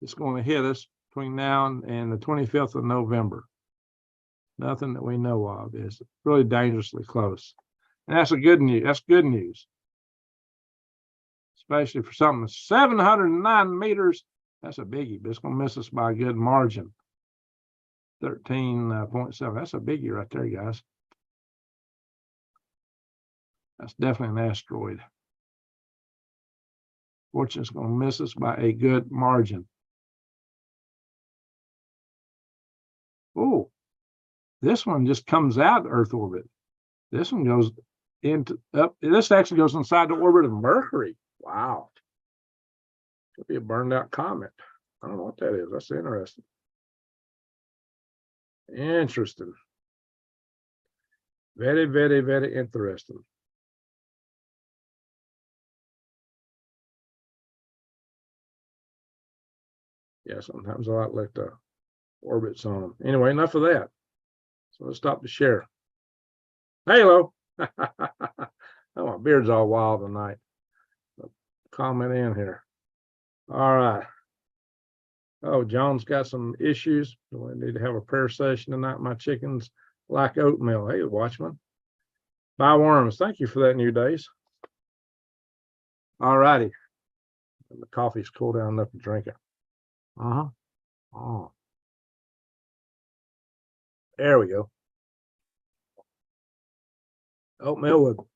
that's going to hit us between now and the 25th of November. Nothing that we know of. Is really dangerously close. And that's good news. That's good news. Especially for something 709 meters. That's a biggie, but it's going to miss us by a good margin. 13.7. That's a biggie right there, guys. That's definitely an asteroid. Fortunately, it's going to miss us by a good margin. Oh, this one just comes out of Earth orbit. This one goes into up. This actually goes inside the orbit of Mercury. Wow. Could be a burned out comet. I don't know what that is. That's interesting. Interesting. Very, very, very interesting. Yeah, sometimes I like the orbits on them. Anyway, enough of that. So let's stop the share. Halo. Oh, my beard's all wild tonight. Comment in here. All right. Oh, John's got some issues. I need to have a prayer session tonight. My chickens like oatmeal. Hey, Watchman. Bye, Worms. Thank you for that, New Days. All righty. The coffee's cooled down enough to drink it. Oh. There we go. Oatmeal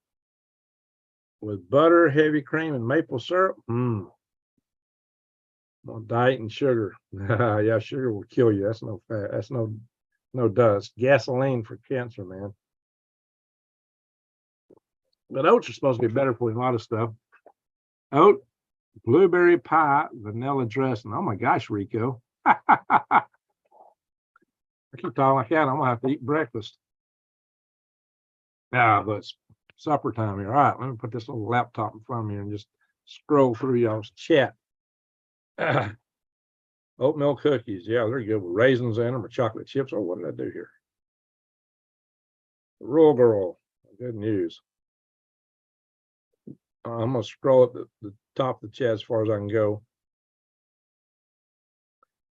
with butter, heavy cream, and maple syrup. On diet and sugar. Yeah, sugar will kill you. That's no fat. That's no dust. Gasoline for cancer, man. But oats are supposed to be better for a lot of stuff. Oat, blueberry pie, vanilla dressing. Oh my gosh, Rico. I keep talking like that. I'm gonna have to eat breakfast. But supper time here. All right, let me put this little laptop in front of me and just scroll through y'all's chat. Oatmeal cookies. Yeah, they're good with raisins in them or chocolate chips. Oh, what did I do here? Rural girl. Good news. I'm going to scroll at the top of the chat as far as I can go.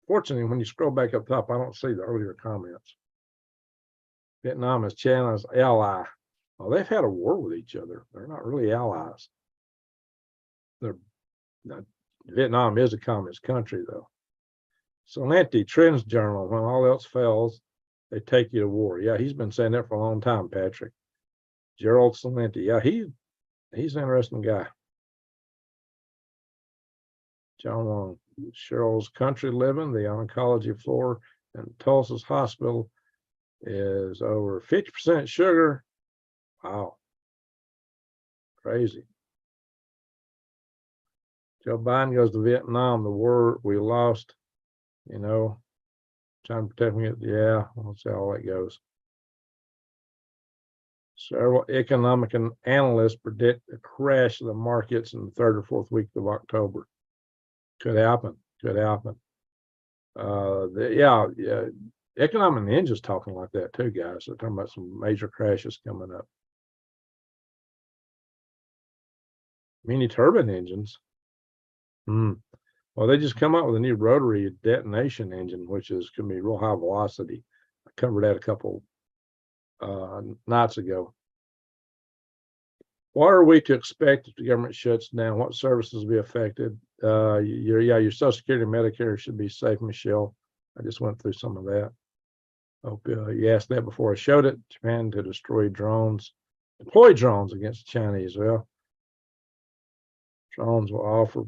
Fortunately, when you scroll back up top, I don't see the earlier comments. Vietnam is China's ally. Well, they've had a war with each other. They're not really allies. Vietnam is a communist country, though. Salenti, Trends Journal, when all else fails, they take you to war. Yeah, he's been saying that for a long time, Patrick. Gerald Salenti. Yeah, he's an interesting guy. John Long. Cheryl's country living, the oncology floor in Tulsa's hospital is over 50% sugar. Wow. Crazy. Joe Biden goes to Vietnam, the war we lost, you know, trying to protect me. Yeah, we'll see how that goes. Several economic analysts predict a crash of the markets in the third or fourth week of October. Could happen. Could happen. Yeah. Economic Ninja's talking like that too, guys. They're talking about some major crashes coming up. Mini turbine engines. Well, they just come out with a new rotary detonation engine, which is going to be real high velocity. I covered that a couple nights ago. What are we to expect if the government shuts down? What services will be affected? Your Social Security and Medicare should be safe, Michelle. I just went through some of that. Hope you asked that before I showed it. Japan to deploy drones against the Chinese. Well, drones will offer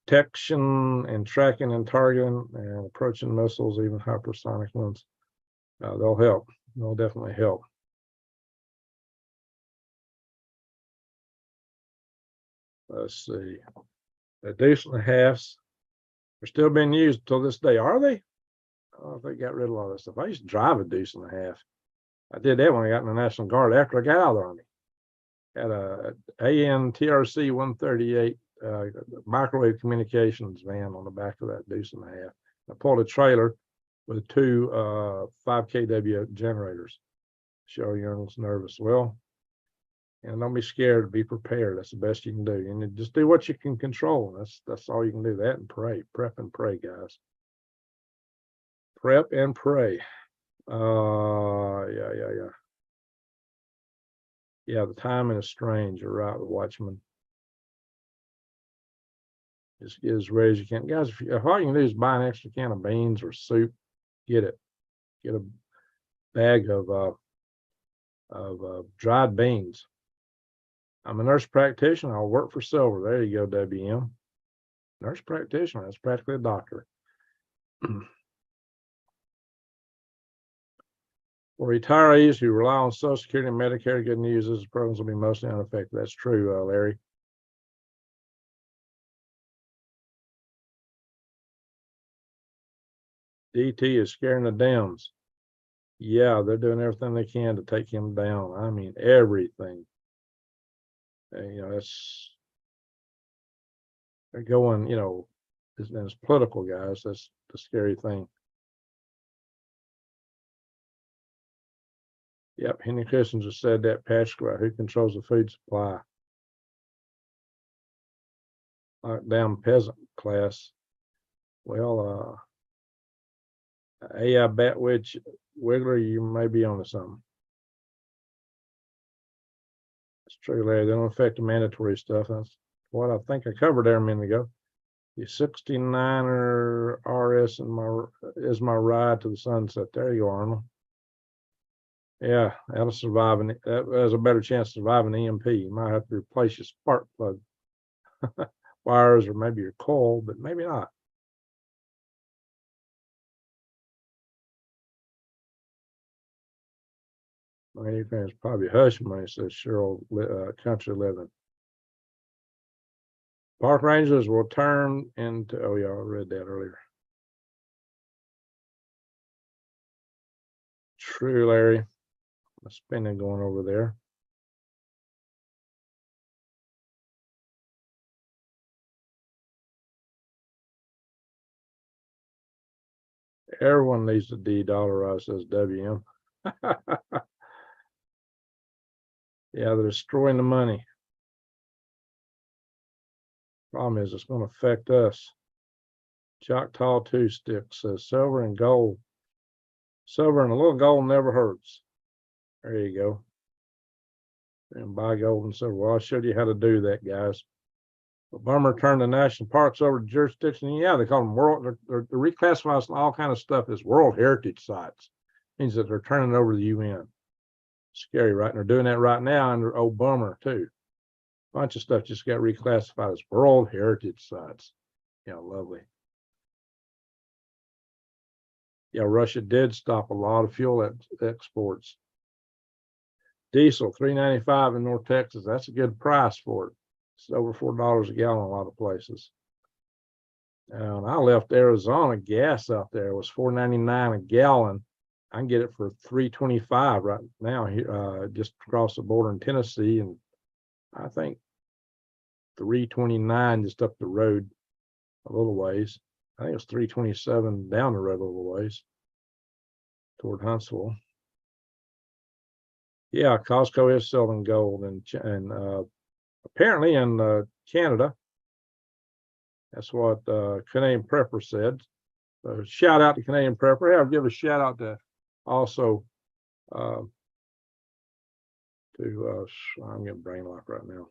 detection and tracking and targeting and approaching missiles, even hypersonic ones. They'll help. They'll definitely help. Let's see. The deuce and a halves are still being used until this day. Are they? Oh, they got rid of all that stuff. I used to drive a deuce and a half. I did that when I got in the National Guard after I got out of the Army. Had a ANTRC 138 microwave communications van on the back of that deuce and a half. I pulled a trailer with two 5 kW generators. Cheryl Young's nervous. Well, and don't be scared. Be prepared. That's the best you can do. And just do what you can control. That's all you can do. That and pray. Prep and pray, guys. Prep and pray. Yeah, the timing is strange. You're right, Watchman. Just get as ready as you can. Guys, if all you can do is buy an extra can of beans or soup, get it. Get a bag of dried beans. I'm a nurse practitioner. I'll work for silver. There you go, WM. Nurse practitioner. That's practically a doctor. For retirees who rely on Social Security and Medicare, good news is programs will be mostly unaffected. That's true, Larry. DT is scaring the Dems. Yeah, they're doing everything they can to take him down. I mean, everything. And, they're going, it's political, guys. That's the scary thing. Yep, Henry Kissinger said that, Patrick, about who controls the food supply. Lockdown peasant class. Well, AI Batwitch Wiggler, you may be onto something. It's true, Larry. They don't affect the mandatory stuff. That's what I think I covered there a minute ago. The 69er RS is my ride to the sunset. There you go, Arnold. Yeah, that'll survive. That has a better chance of surviving EMP. You might have to replace your spark plug wires or maybe your coil, but maybe not. My fans probably hush money, says Cheryl, country living. Park rangers will turn into, oh yeah, I read that earlier. True, Larry. The spinning going over there. Everyone needs to de-dollarize, says WM. Yeah, they're destroying the money. Problem is, it's going to affect us. Choctaw 2 stick says silver and gold. Silver and a little gold never hurts. There you go. And buy gold and silver. Well, I showed you how to do that, guys. But Burma turned the national parks over to jurisdiction. Yeah, they call them world. They're reclassifying all kind of stuff as World Heritage Sites. Means that they're turning it over to the UN. Scary, right? And they're doing that right now under old Burma too. A bunch of stuff just got reclassified as World Heritage Sites. Yeah, lovely. Yeah, Russia did stop a lot of fuel exports. Diesel, $3.95 in North Texas. That's a good price for it. It's over $4 a gallon in a lot of places. And I left Arizona, gas out there it was $4.99 a gallon. I can get it for $3.25 right now here, just across the border in Tennessee, and I think $3.29 just up the road a little ways. I think it's $3.27 down the road a little ways toward Huntsville. Yeah, Costco is selling gold, and apparently in Canada. That's what Canadian Prepper said. So shout out to Canadian Prepper. I'll give a shout out to also I'm getting brain lock right now.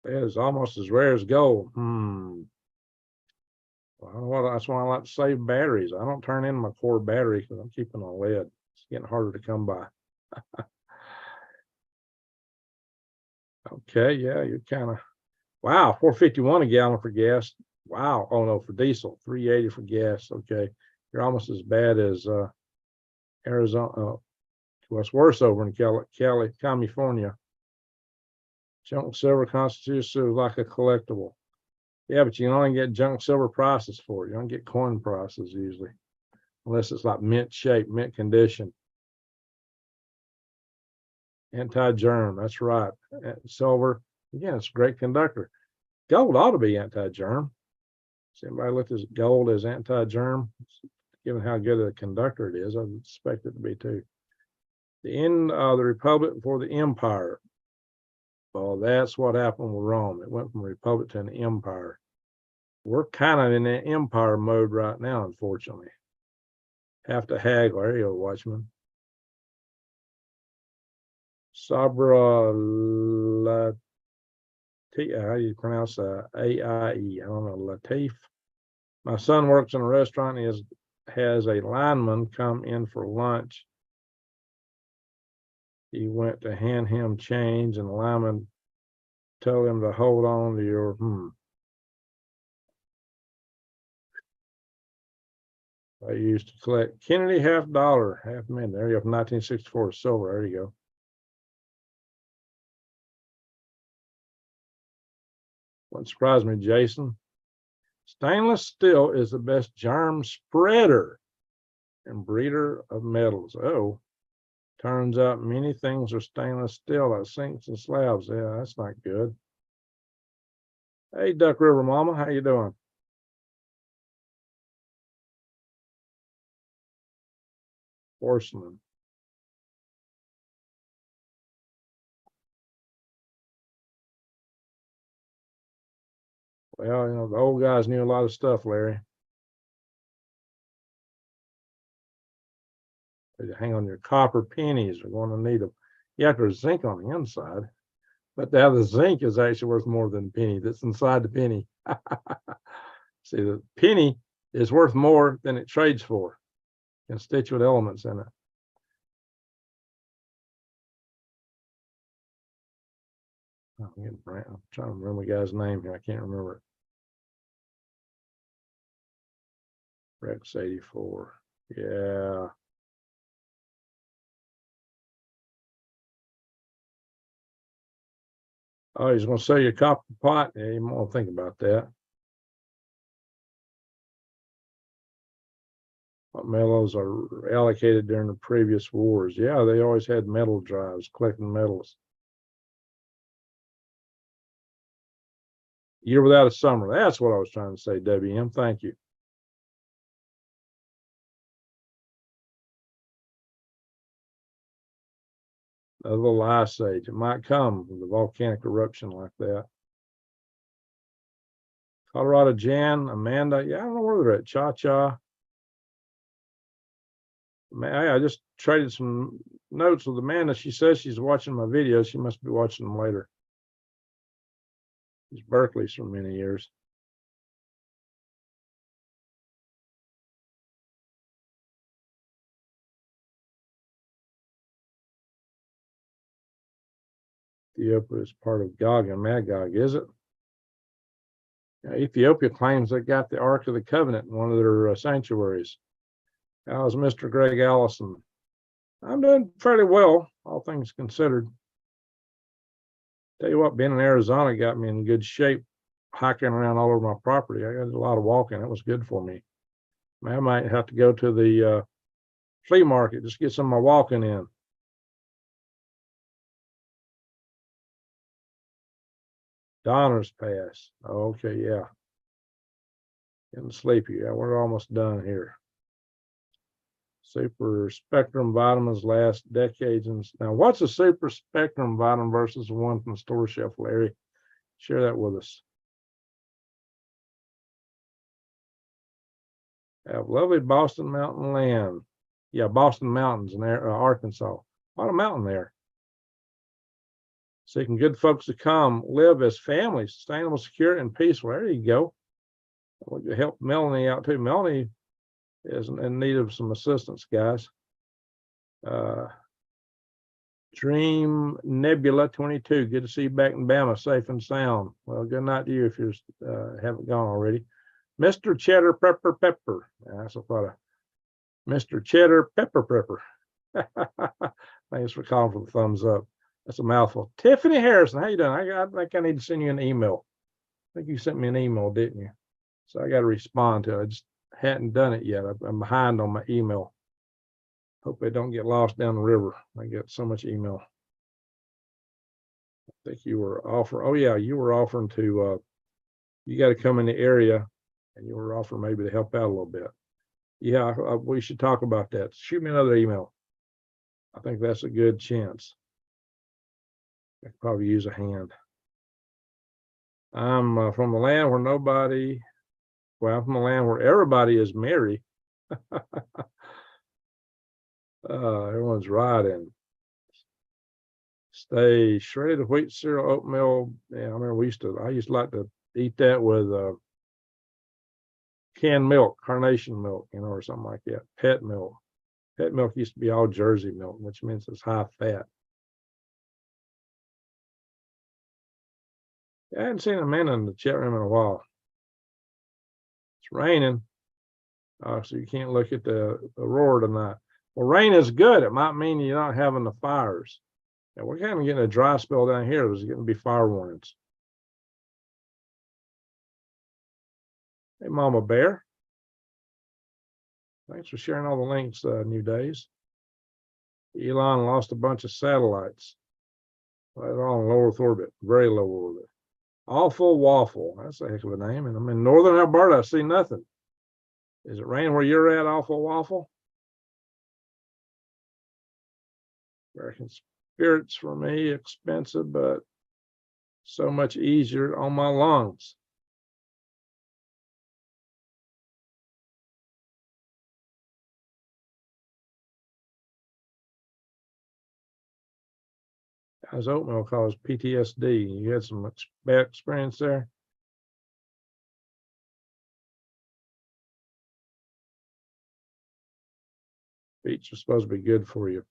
It is almost as rare as gold. Well, I don't know what, that's why I like to save batteries. I don't turn in my core battery because I'm keeping on lead. It's getting harder to come by. Okay, yeah, you're kind of, wow, $4.51 a gallon for gas. Wow, oh no, for diesel, $3.80 for gas. Okay, you're almost as bad as Arizona. What's worse over in California. Junk silver constitutes like a collectible. Yeah, but you can only get junk silver prices for it. You don't get coin prices usually, unless it's like mint shape, mint condition. Anti-germ, that's right. Silver, again, it's a great conductor. Gold ought to be anti-germ. So anybody looked at gold as anti-germ? Given how good a conductor it is, I would expect it to be too. The end of the Republic before the Empire. Well, that's what happened with Rome. It went from a republic to an empire. We're kind of in that empire mode right now, unfortunately. Have to haggle. There you go, Watchman. Sabra Latif, how do you pronounce that? A-I-E. I don't know, Latif. My son works in a restaurant. He has a lineman come in for lunch. He went to hand him change, and the lineman told him to hold on to your I used to collect Kennedy half a minute. There you go, from 1964 silver. There you go. Wouldn't surprise me, Jason. Stainless steel is the best germ spreader and breeder of metals. Oh, turns out many things are stainless steel, like sinks and slabs. Yeah, that's not good. Hey, Duck River Mama, how you doing? Porcelain. Well, you know, the old guys knew a lot of stuff, Larry. They hang on your copper pennies. You're going to need them. You have to zinc on the inside, but the other zinc is actually worth more than the penny that's inside the penny. See, the penny is worth more than it trades for. Constituent elements in it. I'm trying to remember the guy's name here. I can't remember it. Rex 84. Yeah. Oh, he's going to sell you a copper pot? Yeah, you might want to think about that. What metals are allocated during the previous wars? Yeah, they always had metal drives, collecting metals. Year without a summer. That's what I was trying to say, WM. Thank you. A little ice age. It might come with a volcanic eruption like that. Colorado Jan, Amanda. Yeah, I don't know where they're at. Cha-Cha. I just traded some notes with Amanda. She says she's watching my videos. She must be watching them later. She's Berkeley's for many years. Ethiopia is part of Gog and Magog, is it? Ethiopia claims they got the Ark of the Covenant in one of their sanctuaries. How's Mr. Greg Allison? I'm doing fairly well, all things considered. Tell you what, being in Arizona got me in good shape, hiking around all over my property. I got a lot of walking. It was good for me. I might have to go to the flea market, just get some of my walking in. Donner's Pass. Oh, okay, yeah. Getting sleepy. Yeah, we're almost done here. Super spectrum vitamins last decades. And now, what's a super spectrum vitamin versus the one from the store shelf, Larry? Share that with us. Have lovely Boston Mountain land. Yeah, Boston Mountains in Arkansas. A lot of mountain there. Seeking good folks to come live as families, sustainable, secure, and peaceful. There you go. We'll help Melanie out too. Melanie is in need of some assistance, guys. Dream Nebula 22. Good to see you back in Bama, safe and sound. Well, good night to you if you haven't gone already. Mr. Cheddar Pepper. That's a thought of Mr. Cheddar Pepper. Thanks for calling for the thumbs up. That's a mouthful. Tiffany Harrison, how you doing? I think I need to send you an email. I think you sent me an email, didn't you? So I got to respond to it. I just hadn't done it yet. I'm behind on my email. Hope they don't get lost down the river. I get so much email. I think you were offering. Oh yeah, you were offering to. You got to come in the area, and you were offering maybe to help out a little bit. Yeah, we should talk about that. Shoot me another email. I think that's a good chance. I could probably use a hand. I'm from the land where nobody. Well, I'm from the land where everybody is merry. Everyone's riding. Stay shredded wheat cereal, oatmeal. Yeah, I remember I used to like to eat that with canned milk, carnation milk, or something like that. Pet milk. Pet milk used to be all Jersey milk, which means it's high fat. I hadn't seen a man in the chat room in a while. It's raining. So you can't look at the aurora tonight. Well, rain is good. It might mean you're not having the fires. And we're kind of getting a dry spell down here. There's going to be fire warnings. Hey, Mama Bear. Thanks for sharing all the links, New Days. Elon lost a bunch of satellites. They're all in low Earth orbit, very low orbit. Awful Waffle. That's a heck of a name. And I'm in northern Alberta. I see nothing. Is it raining where you're at, Awful Waffle? American spirits for me, expensive, but so much easier on my lungs. How's oatmeal cause PTSD? You had some bad experience there? Beets are supposed to be good for you.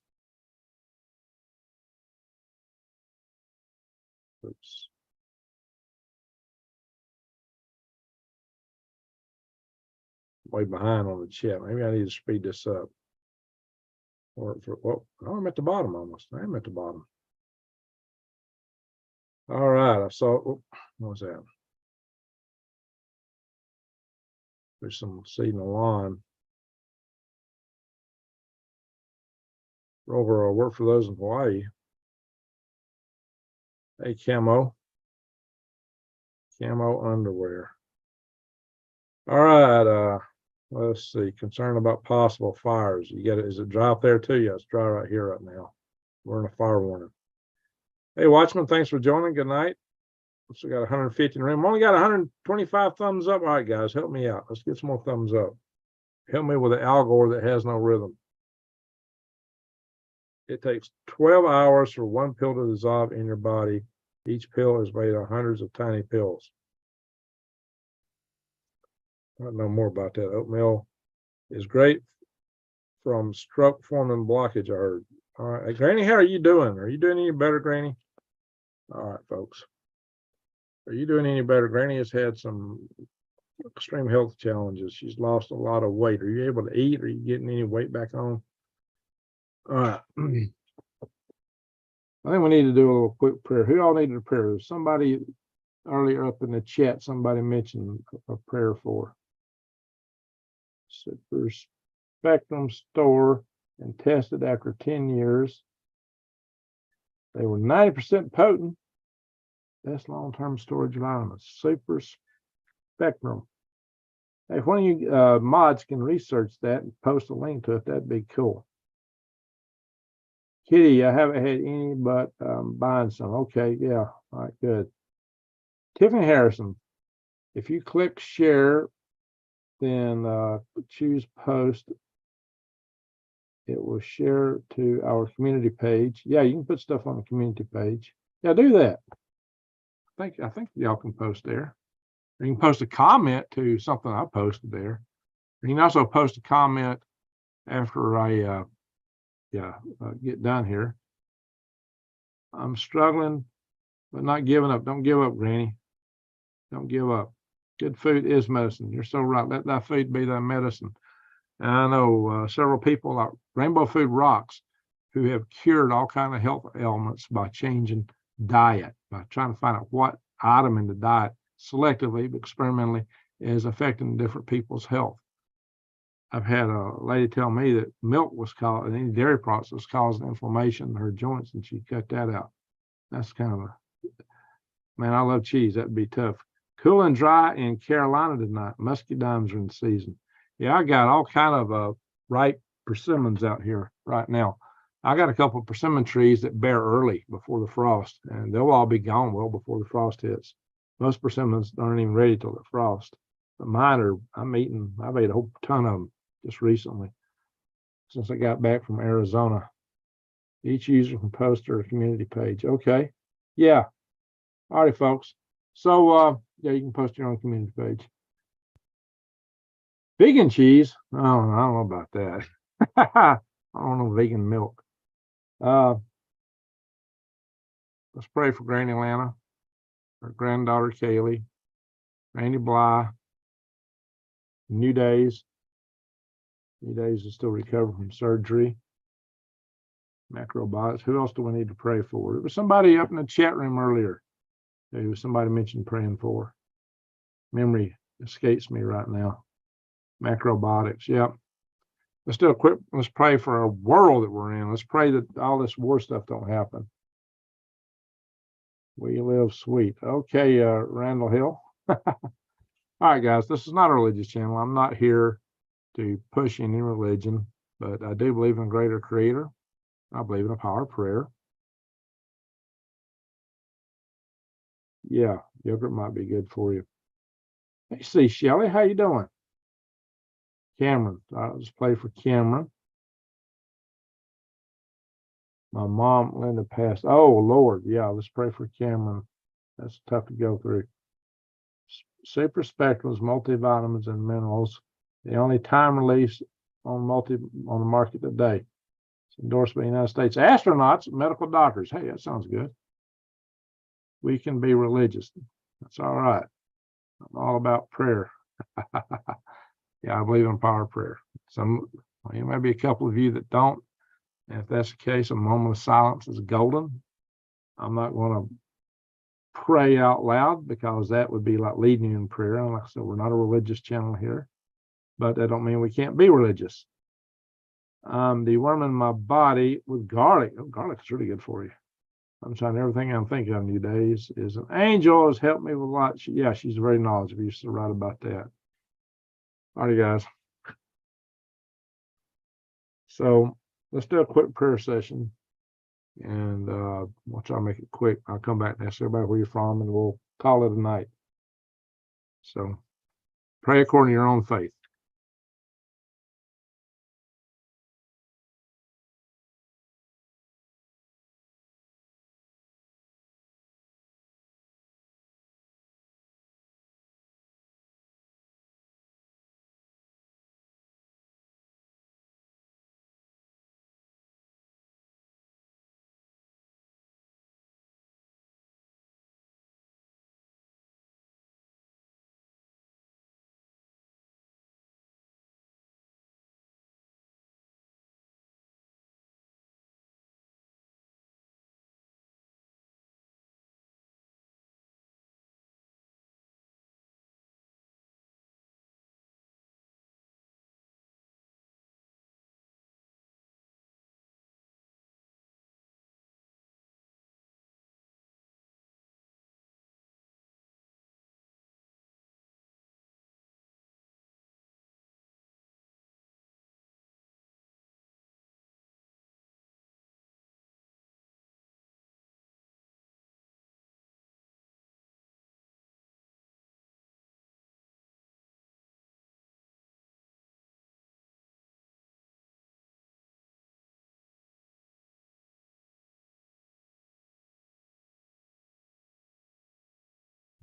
Oops. Way behind on the chat. Maybe I need to speed this up. I'm at the bottom almost. I'm at the bottom. All right. I saw. What was that? There's some seed in the lawn. over work for those in Hawaii. Hey, camo underwear. All right, let's see. Concerned about possible fires. You get it? Is it dry up there too? Yeah, it's dry right here right now. We're in a fire warning. Hey, Watchman, thanks for joining. Good night. So we got 150 in the room. Only got 125 thumbs up. All right, guys, help me out. Let's get some more thumbs up. Help me with the algorithm that has no rhythm. It takes 12 hours for one pill to dissolve in your body. Each pill is made of hundreds of tiny pills. I don't know more about that. Oatmeal is great from stroke forming blockage, I heard. All right, hey, Granny, how are you doing? Are you doing any better, Granny? All right, folks. Are you doing any better? Granny has had some extreme health challenges. She's lost a lot of weight. Are you able to eat? Are you getting any weight back on? All right. I think we need to do a little quick prayer. Who all needed a prayer? There's somebody earlier up in the chat, somebody mentioned a prayer for. Super Spectrum store and tested after 10 years. They were 90% potent. Best long-term storage vitamins. Super Spectrum. Hey, if one of you mods can research that and post a link to it, that'd be cool. Kitty, I haven't had any, but buying some. Okay, yeah. All right, good. Tiffany Harrison, if you click share, then choose post. It will share to our community page. Yeah, you can put stuff on the community page. Yeah, do that. I think y'all can post there. You can post a comment to something I posted there. You can also post a comment after I get done here. I'm struggling, but not giving up. Don't give up, Granny. Don't give up. Good food is medicine. You're so right. Let that food be thy medicine. And I know several people like Rainbow Food Rocks who have cured all kinds of health ailments by changing diet, by trying to find out what item in the diet selectively, but experimentally, is affecting different people's health. I've had a lady tell me that milk was causing, any dairy products was causing inflammation in her joints, and she cut that out. That's kind of man, I love cheese. That'd be tough. Cool and dry in Carolina tonight. Muscadines are in season. Yeah, I got all kind of ripe persimmons out here right now. I got a couple of persimmon trees that bear early before the frost, and they'll all be gone well before the frost hits. Most persimmons aren't even ready till the frost. But mine are, I've ate a whole ton of them just recently since I got back from Arizona. Each user can post their community page. Okay. Yeah. All right, folks. So, yeah, you can post your own community page. Vegan cheese. Oh, I don't know about that. I don't know vegan milk. Let's pray for Granny Lana, her granddaughter Kaylee, Randy Bly, New Days. New Days is still recovering from surgery. Macrobots. Who else do we need to pray for? There was somebody up in the chat room earlier who somebody mentioned praying for. Memory escapes me right now. Macrobotics. Yep. Let's pray for a world that we're in. Let's pray that all this war stuff don't happen. We live sweet. Okay, Randall Hill. All right, guys, this is not a religious channel. I'm not here to push any religion, but I do believe in a greater creator. I believe in a power of prayer. Yeah, yogurt might be good for you. Hey, see, Shelly, how you doing? Cameron, let's play for Cameron. My mom, Linda, passed. Oh, Lord, yeah, let's pray for Cameron. That's tough to go through. Super Spectrums, multivitamins, and minerals. The only time release on the market today. It's endorsed by the United States astronauts, medical doctors. Hey, that sounds good. We can be religious. That's all right. I'm all about prayer. Yeah, I believe in power of prayer. There may be a couple of you that don't. And if that's the case, a moment of silence is golden. I'm not going to pray out loud because that would be like leading you in prayer. And like I said, we're not a religious channel here, but that don't mean we can't be religious. I'm deworming my body with garlic. Oh, garlic is really good for you. I'm trying everything I'm thinking of these days is an angel has helped me with a lot. Yeah, she's very knowledgeable. Used to write about that. All right, guys. So let's do a quick prayer session, and we'll try to make it quick. I'll come back and ask everybody where you're from, and we'll call it a night. So pray according to your own faith.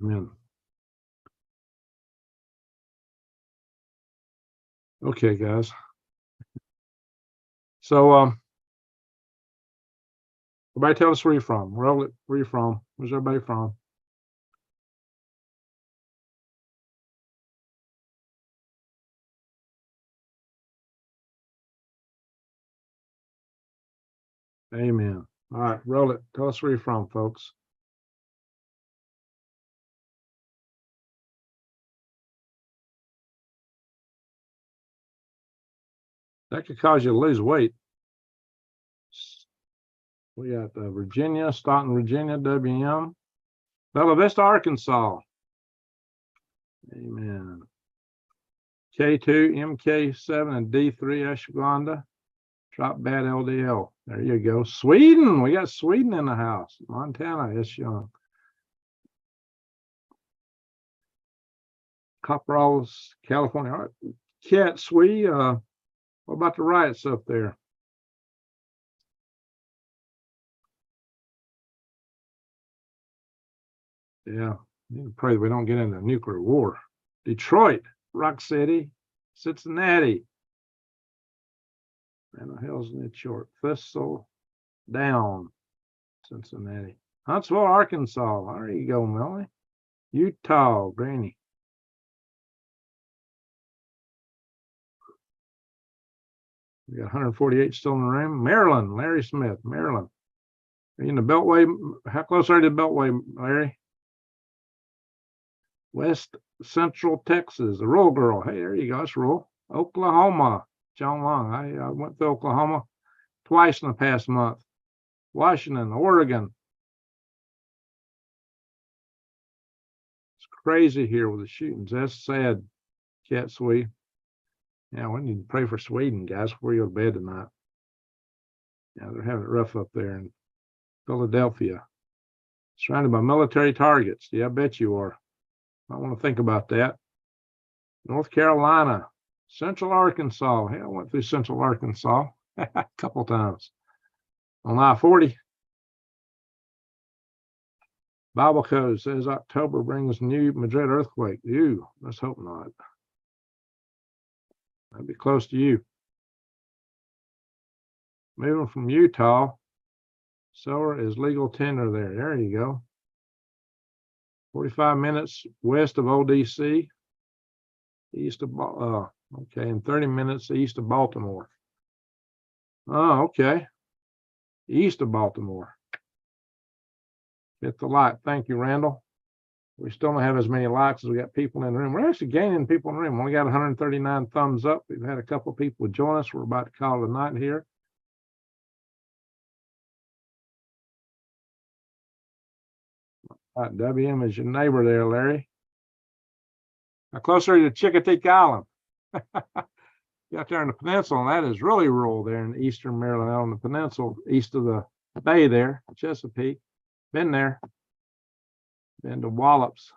Amen. Okay, guys. So everybody tell us where you're from. Where you from? Where's everybody from? Amen. All right, roll it. Tell us where you're from, folks. That could cause you to lose weight. We got Virginia, Staunton, Virginia, WM. Bella Vista, Arkansas. Amen. K2, MK7, and D3, Ashwagandha. Drop bad LDL. There you go. Sweden. We got Sweden in the house. Montana, it's young. Copperalls, California. All right. Cat Swee, what about the riots up there? Yeah, need to pray that we don't get into a nuclear war. Detroit, Rock City, Cincinnati. And the hell's in it short? Thistle Down, Cincinnati. Huntsville, Arkansas. There you go, Melanie. Utah, Granny. We got 148 still in the room. Maryland, Larry Smith, Maryland. Are you in the Beltway? How close are you to the Beltway, Larry? West Central Texas, a rural girl. Hey, there you go. That's rural. Oklahoma, John Long. I went to Oklahoma twice in the past month. Washington, Oregon. It's crazy here with the shootings. That's sad, Cat Sweet. Yeah, we need to pray for Sweden, guys, before you go to bed tonight. Yeah, they're having it rough up there in Philadelphia. Surrounded by military targets. Yeah, I bet you are. I want to think about that. North Carolina, Central Arkansas. Hey, I went through Central Arkansas a couple times. On I-40. Bible code says October brings new Madrid earthquake. Ew, let's hope not. That'd be close to you. Moving from Utah, solar is legal tender there. There you go. 45 minutes west of ODC, east of, okay, and 30 minutes east of Baltimore. Oh, okay. East of Baltimore. Hit the light. Thank you, Randall. We still don't have as many likes as we got people in the room. We're actually gaining people in the room. We only got 139 thumbs up. We've had a couple of people join us. We're about to call it a night here. WM is your neighbor there, Larry. Now closer to Chickatee Island. Out there in the peninsula, and that is really rural there in eastern Maryland, out on the peninsula, east of the bay there, Chesapeake. Been there. Been to Wallops.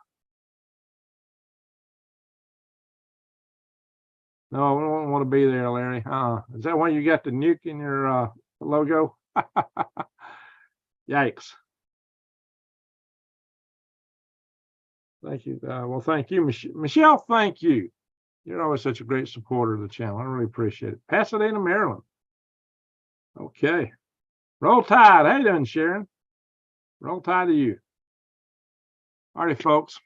No, we don't want to be there, Larry. Is that why you got the nuke in your logo? Yikes. Thank you. Well, thank you, Michelle. Thank you. You're always such a great supporter of the channel. I really appreciate it. Pasadena, Maryland. Okay. Roll Tide. How you doing, Sharon? Roll Tide to you. All right, folks.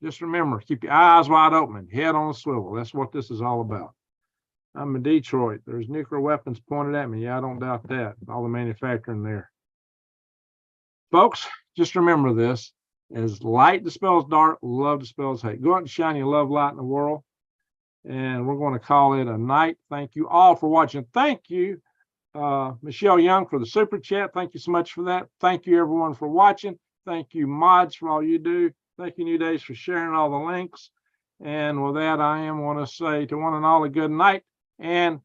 Just remember, keep your eyes wide open and head on a swivel. That's what this is all about. I'm in Detroit. There's nuclear weapons pointed at me. Yeah, I don't doubt that. All the manufacturing there. Folks, just remember this. As light dispels dark, love dispels hate. Go out and shine your love light in the world. And we're going to call it a night. Thank you all for watching. Thank you, Michelle Young, for the super chat. Thank you so much for that. Thank you, everyone, for watching. Thank you, mods, for all you do. Thank you, New Days, for sharing all the links. And with that, I am going to say to one and all a good night and